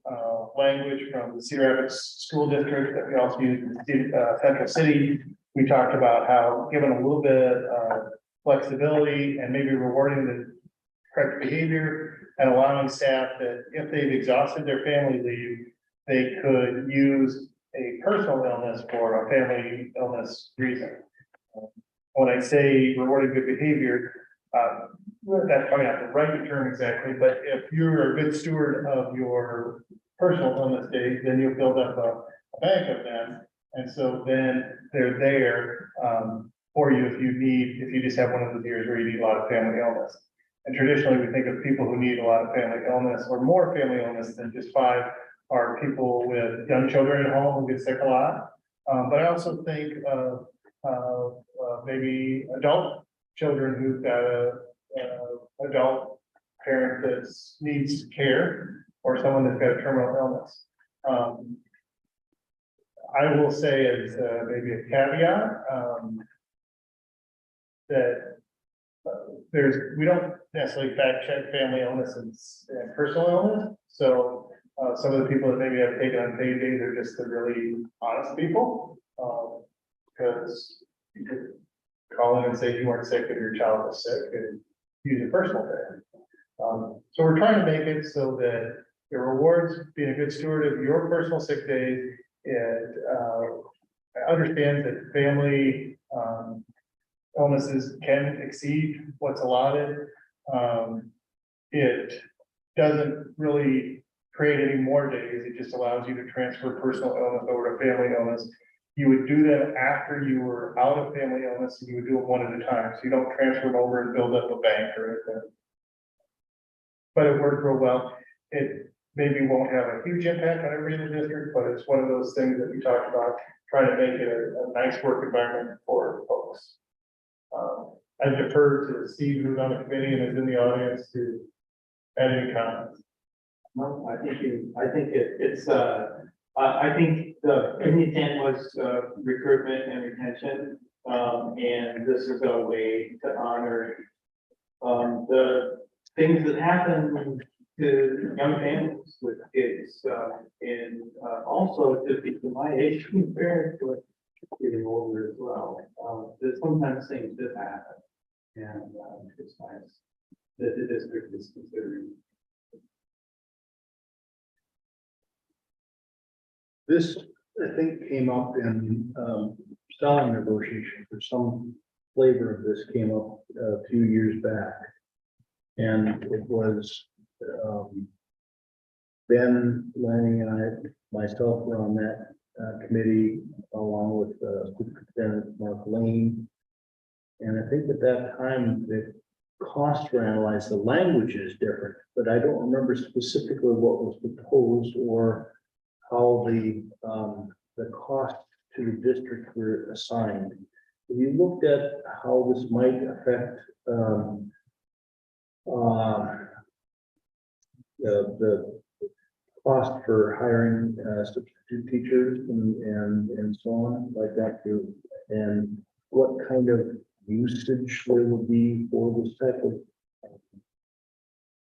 language from the Cedar Rapids School District that we also use in Central City, we talked about how given a little bit of flexibility and maybe rewarding the correct behavior and allowing staff that if they've exhausted their family leave, they could use a personal illness for a family illness reason. When I say rewarding good behavior, that's probably not the right term exactly, but if you're a good steward of your personal illness days, then you'll build up a bank of them. And so then they're there for you if you just have one of those years where you need a lot of family illness. And traditionally, we think of people who need a lot of family illness or more family illness than just 5 are people with young children at home who get sick a lot. But I also think of maybe adult children who've got a adult parent that needs care, or someone that's got a terminal illness. I will say as maybe a caveat that we don't necessarily fact check family illness and personal illness. So Some of the people that maybe have taken unpaid days are just the really honest people. Because you could call in and say you weren't sick and your child was sick and use a personal day. So we're trying to make it so that it rewards being a good steward of your personal sick days and understands that family illnesses can exceed what's allotted. It doesn't really create any more days. It just allows you to transfer personal illness over to family illness. You would do that after you were out of family illness, and you would do it one at a time. So you don't transfer them over and build up a bank or anything. But it worked real well. It maybe won't have a huge impact on everybody in the district, but it's one of those things that we talked about, trying to make it a nice work environment for folks. I defer to Steve, who's on the committee and is in the audience, to add any comments. No, I think I think the intent was recruitment and retention. And this is a way to honor the things that happen to young families with kids, and also to people my age, parents who are getting older as well. That sometimes things did happen, and it's nice that the district is considering. This, I think, came up in salary negotiations, or some flavor of this came up a few years back. And it was Ben, Lanning, and I, myself, were on that committee, along with Superintendent Mark Lane. And I think at that time, the costs were analyzed, the language is different, but I don't remember specifically what was proposed or how the cost to the district were assigned. If you looked at how this might affect the cost for hiring substitute teachers and so on like that too, and what kind of usage there would be for this type of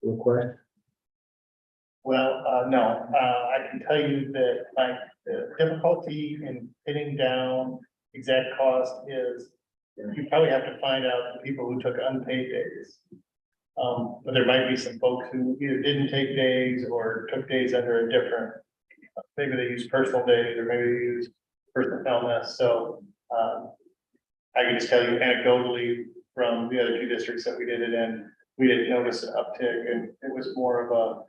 request? Well, no, I can tell you that the difficulty in pinning down exact cost is you probably have to find out the people who took unpaid days. But there might be some folks who either didn't take days or took days under a different, maybe they used personal days or maybe they used personal illness. So I can just tell you anecdotally from the other two districts that we did it in, we didn't notice an uptick, and it was more of a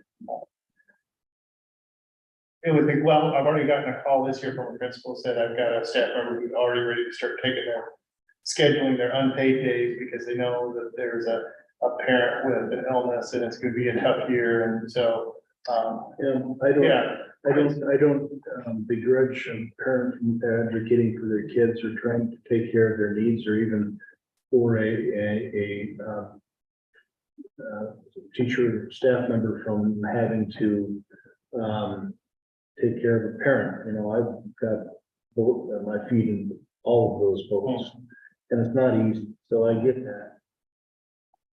it would think, well, I've already gotten a call this year from a principal said I've got a staff member who's already ready to start scheduling their unpaid days because they know that there's a parent with an illness and it's gonna be a tough year, and so, I don't begrudge parents advocating for their kids or trying to take care of their needs, or even for a teacher or staff member from having to take care of a parent. You know, I've got both of my feet in all of those boats, and it's not easy, so I get that.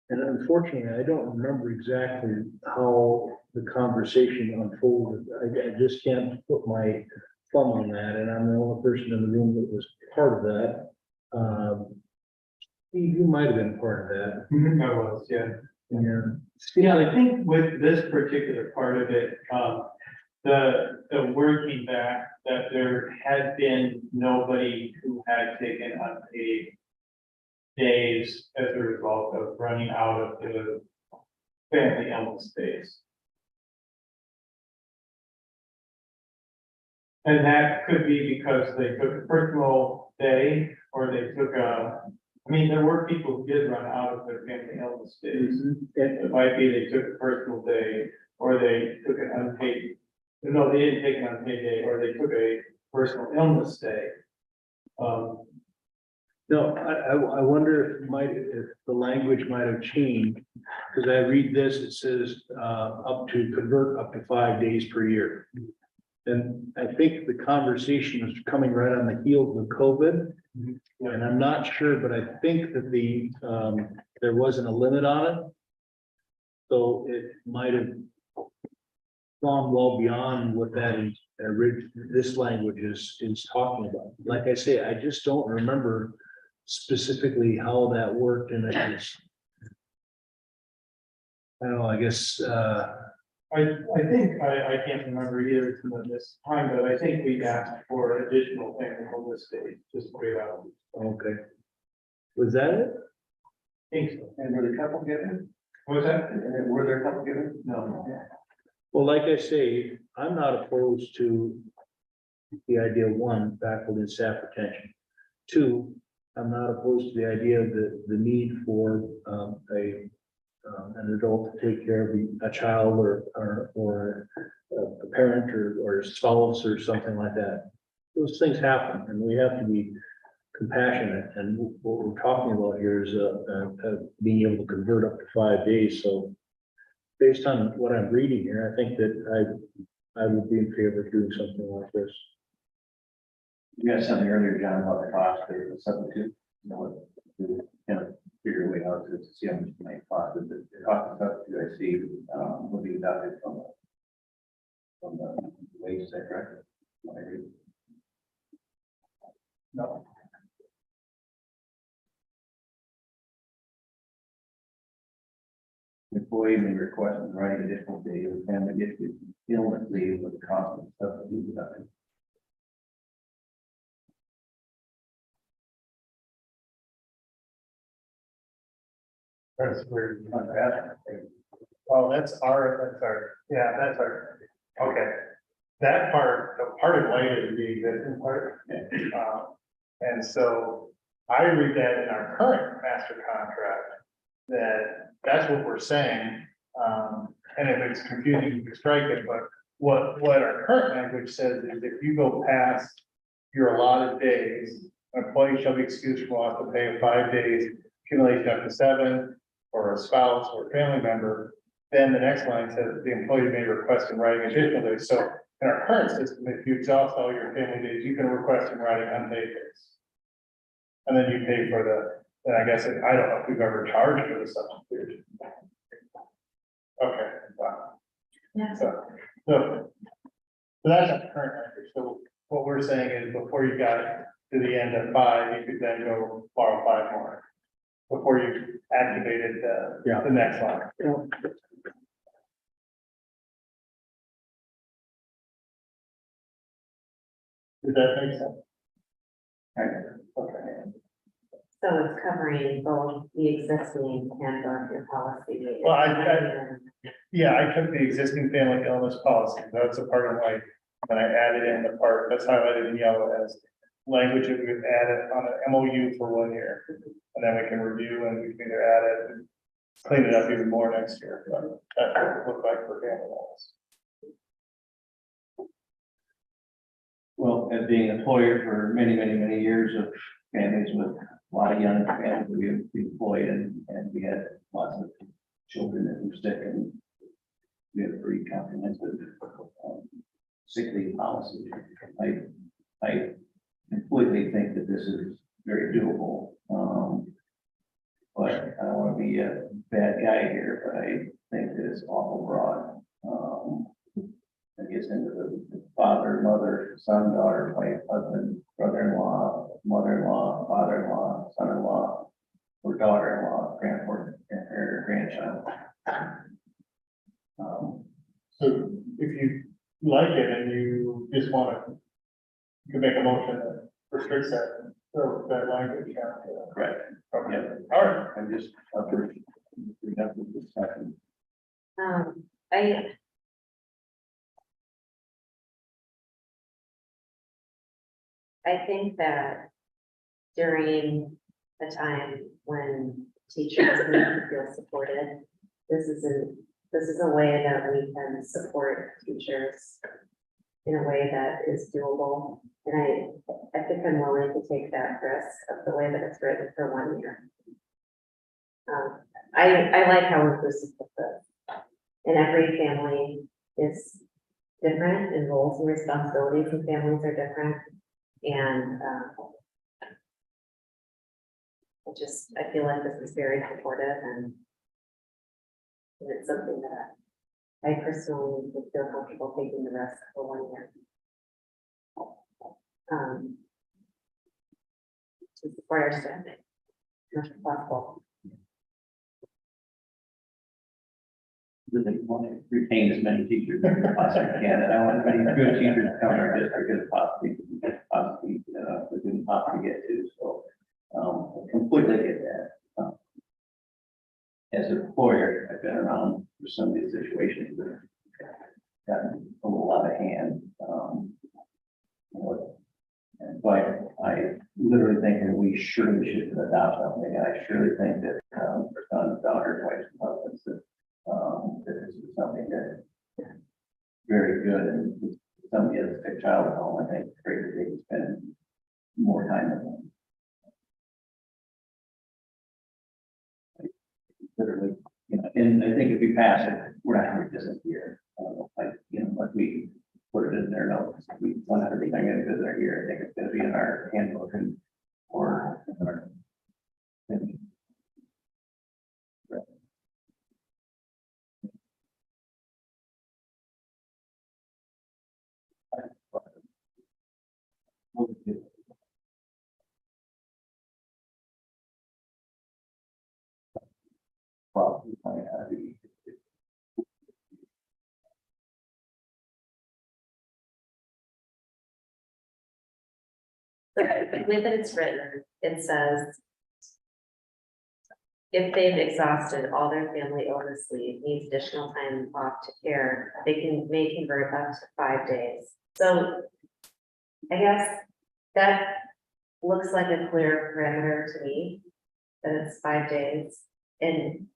And unfortunately, I don't remember exactly how the conversation unfolded. I just can't put my thumb on that, and I'm the only person in the room that was part of that. You might have been part of that. I was, yeah. Yeah. Yeah, I think with this particular part of it, the word came back that there had been nobody who had taken unpaid days as a result of running out of the family illness days. And that could be because they took a personal day, or they took I mean, there were people who did run out of their family illness days. It might be they took a personal day, or they took an unpaid, no, they didn't take an unpaid day, or they took a personal illness day. No, I wonder if the language might have changed, because I read this, it says convert up to 5 days per year. And I think the conversation was coming right on the heels of COVID. And I'm not sure, but I think that there wasn't a limit on it. So it might have gone well beyond what that is, this language is talking about. Like I say, I just don't remember specifically how that worked, and it was, I don't know, I guess, I think, I can't remember either from this time, but I think we asked for additional things on this stage, just straight out. okay. Was that it? Think so. And were there a couple given? What was that? And were there a couple given? No. Well, like I say, I'm not opposed to the idea of one, faculty and staff retention. Two, I'm not opposed to the idea of the need for an adult to take care of a child or a parent or spouse or something like that. Those things happen, and we have to be compassionate, and what we're talking about here is being able to convert up to 5 days. So based on what I'm reading here, I think that I would be in favor of doing something like this. You had something earlier, John, about the cost of the substitute, you know, what, to kind of figure a way out to see how much it might cost. The cost of substitute, I see, will be deducted from the wage set, right? Am I reading? No. Employee may request in writing additional day of family issue, illness leave with the cost of substitute deducted. That's weird. Not bad. Oh, that's our, yeah, that's our, okay. That part, the part of light is the existing part. And so I read that in our current master contract, that that's what we're saying. And if it's confusing, you can strike it, but what our current language says is if you go past your allotted days, an employee shall be excused from loss of pay of 5 days, accumulation up to 7, or a spouse or family member, then the next line says the employee may request in writing additional days. So in our current system, if you exhaust all your family days, you can request in writing unpaid days. And then you pay for then I guess, I don't know if we've ever charged for the substitute. Okay, wow. Yeah. So that's the current language. So what we're saying is before you got to the end of 5, you could then go borrow 5 more. Before you activated the next line. Does that make sense? Okay. So it's covering both the existing and your policy. Well, yeah, I took the existing family illness policy. That's a part of like, when I added in the part that's highlighted in yellow as language that we've added on an MOU for 1 year. And then we can review and we can either add it and clean it up even more next year. But that's what it looked like for family illness. Well, as being an employer for many, many, many years of families with a lot of young families, we employed and we had lots of children that were sick, and we had a pretty comprehensive sick leave policy. I completely think that this is very doable. But I don't want to be a bad guy here, but I think that it's awful broad. It gets into the father, mother, son, daughter, wife, husband, brother-in-law, mother-in-law, father-in-law, son-in-law, or daughter-in-law, grandchild. So if you like it and you just want to, you can make a motion that restricts that, so that language. Correct. Okay. Yeah. All right. I'm just, we have to discussion. I think that during a time when teachers need to feel supported, this is a way that we can support teachers in a way that is doable. And I think I'm willing to take that risk of the way that it's written for 1 year. I like how inclusive this is. And every family is different, and roles and responsibilities in families are different. And I feel like this is very supportive, and it's something that I personally would feel comfortable taking the risk for 1 year. To support our staff, as much as possible. Really want to retain as many teachers as we possibly can, and I want as many good teachers to come to our district as possibly we can possibly get to, so, completely get that. As an employer, I've been around for some of these situations that have gotten a little out of hand, and but I literally think that we surely should adopt something, and I surely think that, for sons, daughters, wives, and husbands, that this is something that very good, and if somebody has a sick child at home, I think it's great that they can spend more time with them. Literally, and I think if we pass it, we're not going to disappear. Like we put it in there, no, we 100% going to visit our year. I think it's going to be in our handbook and or in our. Probably might have to. The way that it's written, it says, if they've exhausted all their family illness leave, needs additional time off to care, may convert up to 5 days. So I guess that looks like a clear parameter to me, that it's 5 days. And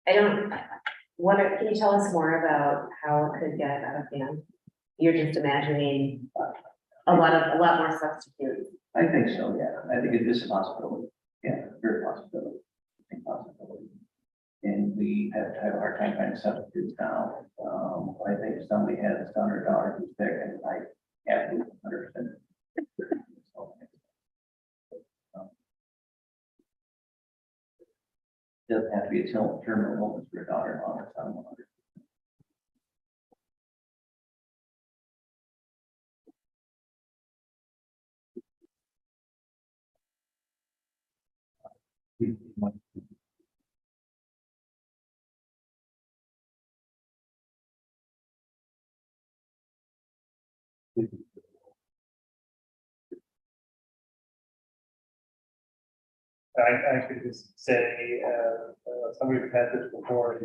can you tell us more about how it could get out of hand? You're just imagining a lot more substitutes. I think so, yeah. I think it is a possibility. Yeah, very possibility. I think possibility. And we have to have a hard time finding substitutes now. I think if somebody has a son or daughter who's sick, and I absolutely understand. Doesn't have to be a terminal illness for a daughter-in-law or son-in-law. I could just say, somebody's had this before.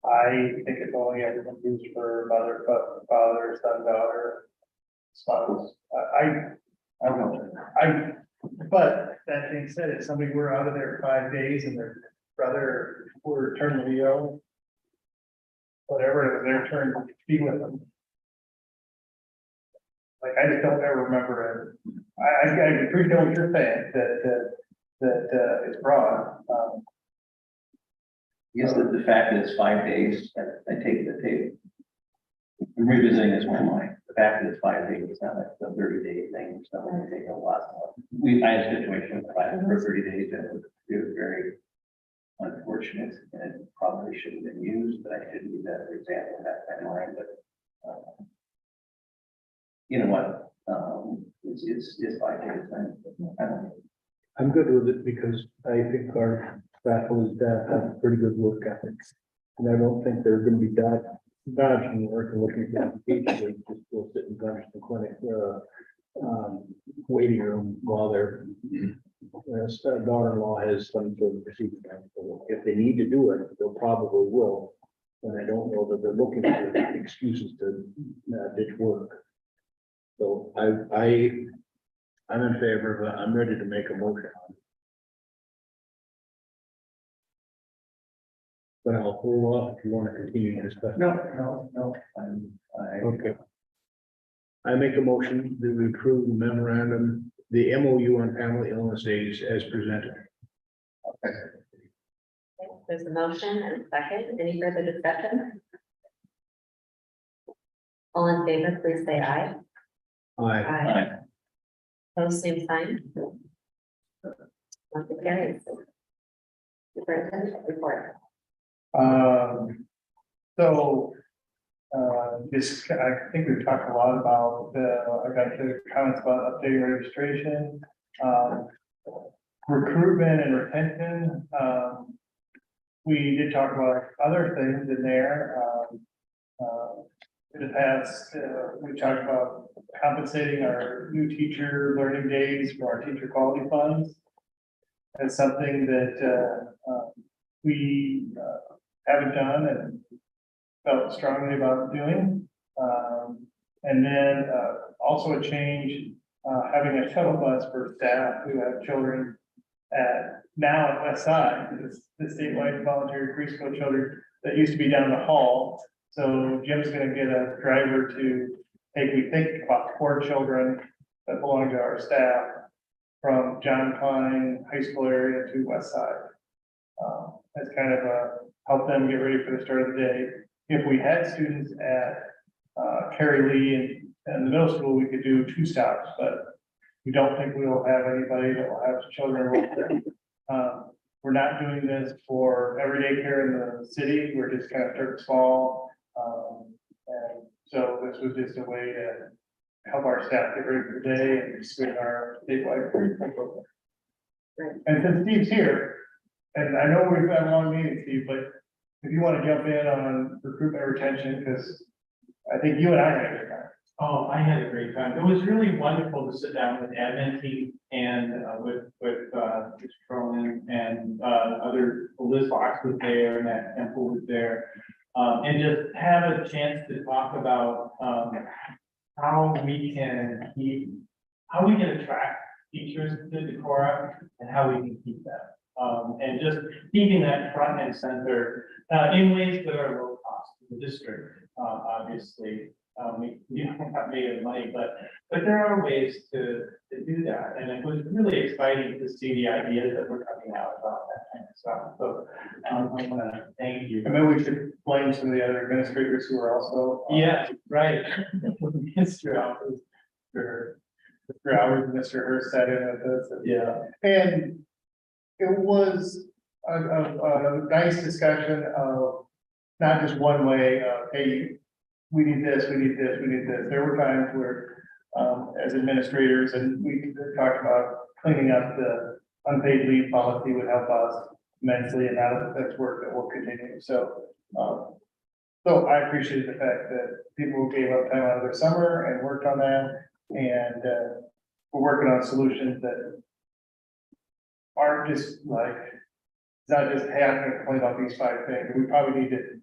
I think it's only ever been used for mother, father, son, daughter, spouse. I don't know. But that being said, if somebody were out of there 5 days and their brother were terminally ill, whatever, it was their turn to be with them. Like, I just don't ever remember it. I appreciate what you're saying, that it's broad. Yes, the fact that it's 5 days, I take the tape. I'm revisiting this one line. The fact that it's 5 days, it's not like a 30-day thing, so we take a lot more. I had a situation for 30 days, and it was very unfortunate, and it probably shouldn't have been used, but I shouldn't use that for example in that timeline, but you know what? It's 5 days, I don't know. I'm good with it because I think our faculty staff have pretty good work ethics. And I don't think they're gonna be dodging work and looking at the application, they just go sit in front of the clinic, waiting room while their daughter-in-law has some sort of procedure. So if they need to do it, they'll probably will. And I don't know that they're looking for excuses to ditch work. So I'm in favor of it. I'm ready to make a motion. But I'll hold off if you want to continue to discuss. No. Okay. I make a motion that we approve the memorandum, the MOU on family illness days as presented. There's a motion and a second. Any further discussion? All in favor, please say aye. Aye. Aye. Opposed, same sign. Motion carries. Superintendent report. So, this, I think we've talked a lot about I got the comments about updating registration, recruitment and retention. We did talk about other things in there. In the past, we talked about compensating our new teacher learning days for our teacher quality funds. That's something that, we, haven't done and felt strongly about doing. And then, also a change, having a shuttle bus for staff who have children now at West Side, the statewide voluntary preschool children that used to be down the hall. So Jim's gonna get a driver to take, we think, about 4 children that belong to our staff from John Klein High School area to West Side. As kind of help them get ready for the start of the day. If we had students at Carrie Lee and the middle school, we could do 2 stops, but we don't think we will have anybody that will have children enrolled there. We're not doing this for everyday care in the city. We're just kind of starting small. And so this was just a way to help our staff get ready for the day and swing our statewide curriculum program. Right. And since Steve's here, and I know we've had a long meeting, Steve, but if you want to jump in on recruitment retention, because I think you and I had a good time. Oh, I had a great time. It was really wonderful to sit down with the admin team and with Mr. Cronin and other, Liz Fox was there, Matt Temple was there. And just have a chance to talk about how we can attract teachers to Decorah and how we can keep them. And just keeping that front and center in ways that are low cost to the district, obviously. We don't have made of money, but there are ways to do that. And it was really exciting to see the ideas that were coming out about that kind of stuff. So I want to thank you. And maybe we should blame some of the other administrators who are also. Yeah, right. Mr. Alpers, Mr. Howard and Mr. Hurst sat in with us. yeah. And it was a nice discussion of not just one way of, hey, we need this, we need this, we need this. There were times where, as administrators, and we talked about cleaning up the unpaid leave policy would help us immensely, and that's work that will continue. So, so I appreciate the fact that people gave up time out of their summer and worked on that, and we're working on solutions that aren't just like, it's not just, hey, I'm gonna complain about these 5 things. We probably need to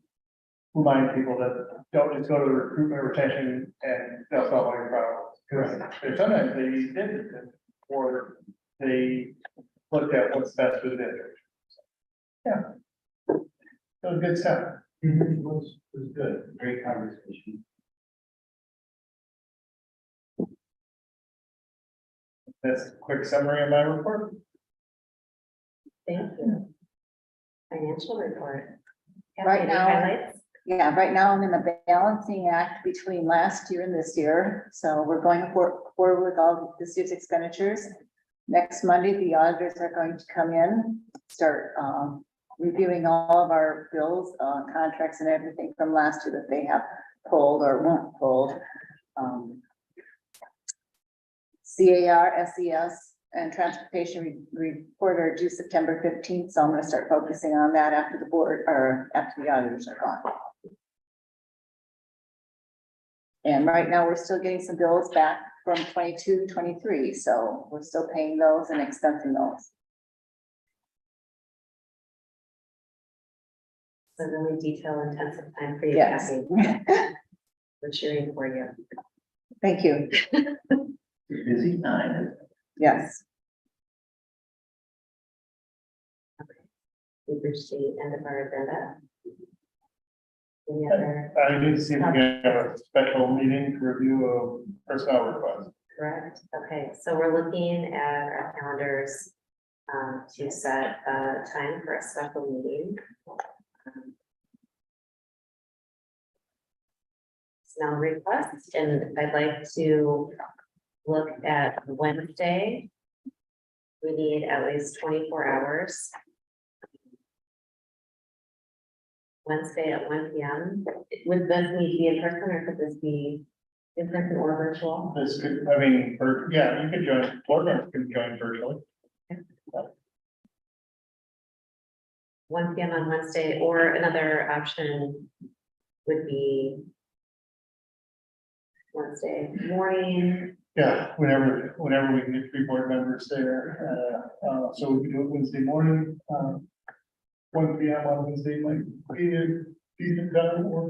remind people that don't just go to the recruitment retention and they'll solve all your problems. Because sometimes they didn't, or they looked at what's best for the district. Yeah. So good stuff. It was good. Great conversation. That's a quick summary of my report. Thank you. Financial report. Right Any now- highlights? Yeah, right now I'm in the balancing act between last year and this year. So we're going forward with all this year's expenditures. Next Monday, the auditors are going to come in, start reviewing all of our bills, contracts and everything from last year that they have pulled or weren't pulled. CAR, SES and transportation report are due September 15th. So I'm going to start focusing on that after the board or after the auditors are gone. And right now, we're still getting some bills back from 22, 23, so we're still paying those and expensing those. So really detail intensive time for you. Yes. Kathy. We're cheering for you. Thank you. Busy time. Yes. We've reached the end of our agenda. Any other, I need to see if we can have a special meeting to review a personnel request. correct? Okay, so we're looking at our calendars to set a time for a special meeting. Now request, and I'd like to look at Wednesday. We need at least 24 hours. Wednesday at 1 p.m. Would this need to be in person or could this be in person or virtual? This could, I mean, yeah, you could join, board members could join virtually. 1 p.m. on Wednesday, or another option would be Wednesday morning. Yeah, whenever we can get 3 board members there, so we can do it Wednesday morning, 1 p.m. on Wednesday, like, either decent time or.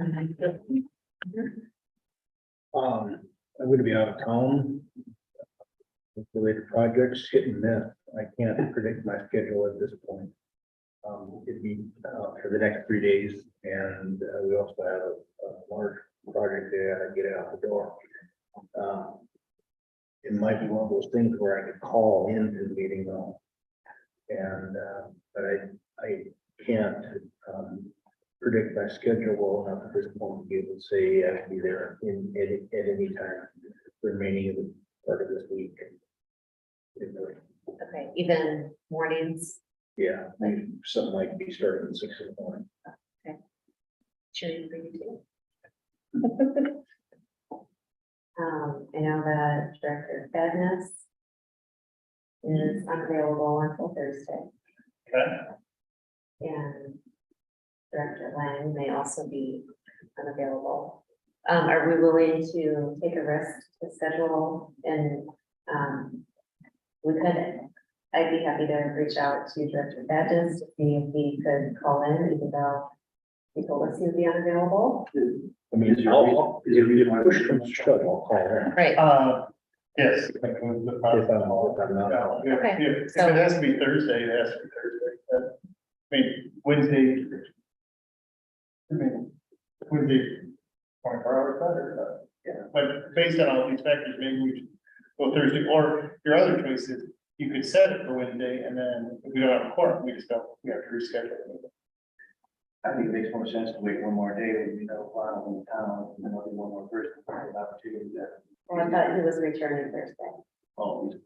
I'm gonna be out of town. With related projects, hit and miss. I can't predict my schedule at this point. It'd be, for the next 3 days, and we also have a large project there, I get it out the door. It might be one of those things where I could call into the meeting though. And, but I can't, predict my schedule well enough at this point to be able to say I can be there at any time remaining of the part of this week. Okay, even mornings, Yeah, maybe something might be starting at 6 in the morning. shooting for you too. I know that Director of Badness is unavailable until Thursday. Okay. And Director Lang may also be unavailable. Are we willing to take a risk to schedule and, we could, I'd be happy to reach out to Director Badges to see if he could call in, even though he told us he would be unavailable. I mean, if you push comes to shove, I'll call her. Right, Yes. If I'm not. Okay, If so- it has to be Thursday, it has to be Thursday. I mean, Wednesday. I mean, Wednesday, 24 hours better, but, yeah, but based on all these factors, maybe we should go Thursday, or your other choice is you could set it for Wednesday, and then if we don't have a quorum, we just don't, we have to reschedule it. I think it makes more sense to wait one more day when we know final in town, and then we'll do one more person, have opportunity to. well, I thought he was returning Thursday. Oh, he's,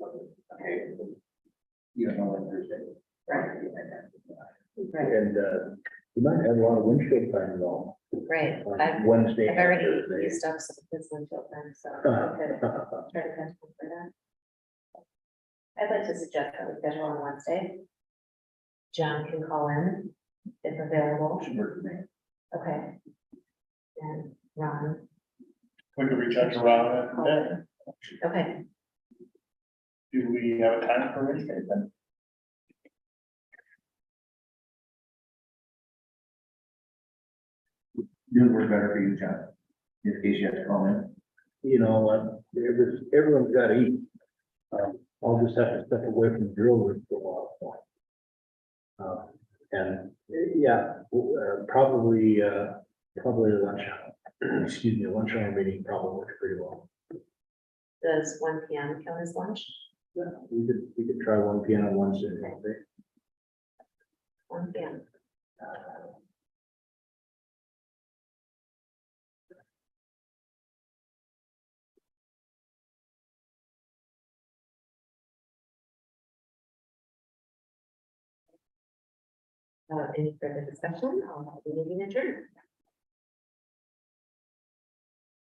okay. You don't know when Thursday. Right. Right, And, you might have a lot of windshield time though. right. on I've Wednesday. and already Thursday. used up some of this windshield time, so I could try to catch one for that. I'd like to suggest that we schedule on Wednesday. John can call in if available. Should work for me. Okay. And Ron, We could reach out to Ron and then, okay, do we have a time for Wednesday then? Noon work better for you, John, in case you have to call in. You know, everyone's got to eat. I'll just have to step away from the drill rig for a while. And yeah, probably lunch, excuse me, lunch hour meeting probably works pretty well. does 1 p.m. count as lunch? Yeah, we could try 1 p.m. on Wednesday. 1 p.m. Any further discussion? I'll have the meeting adjourned.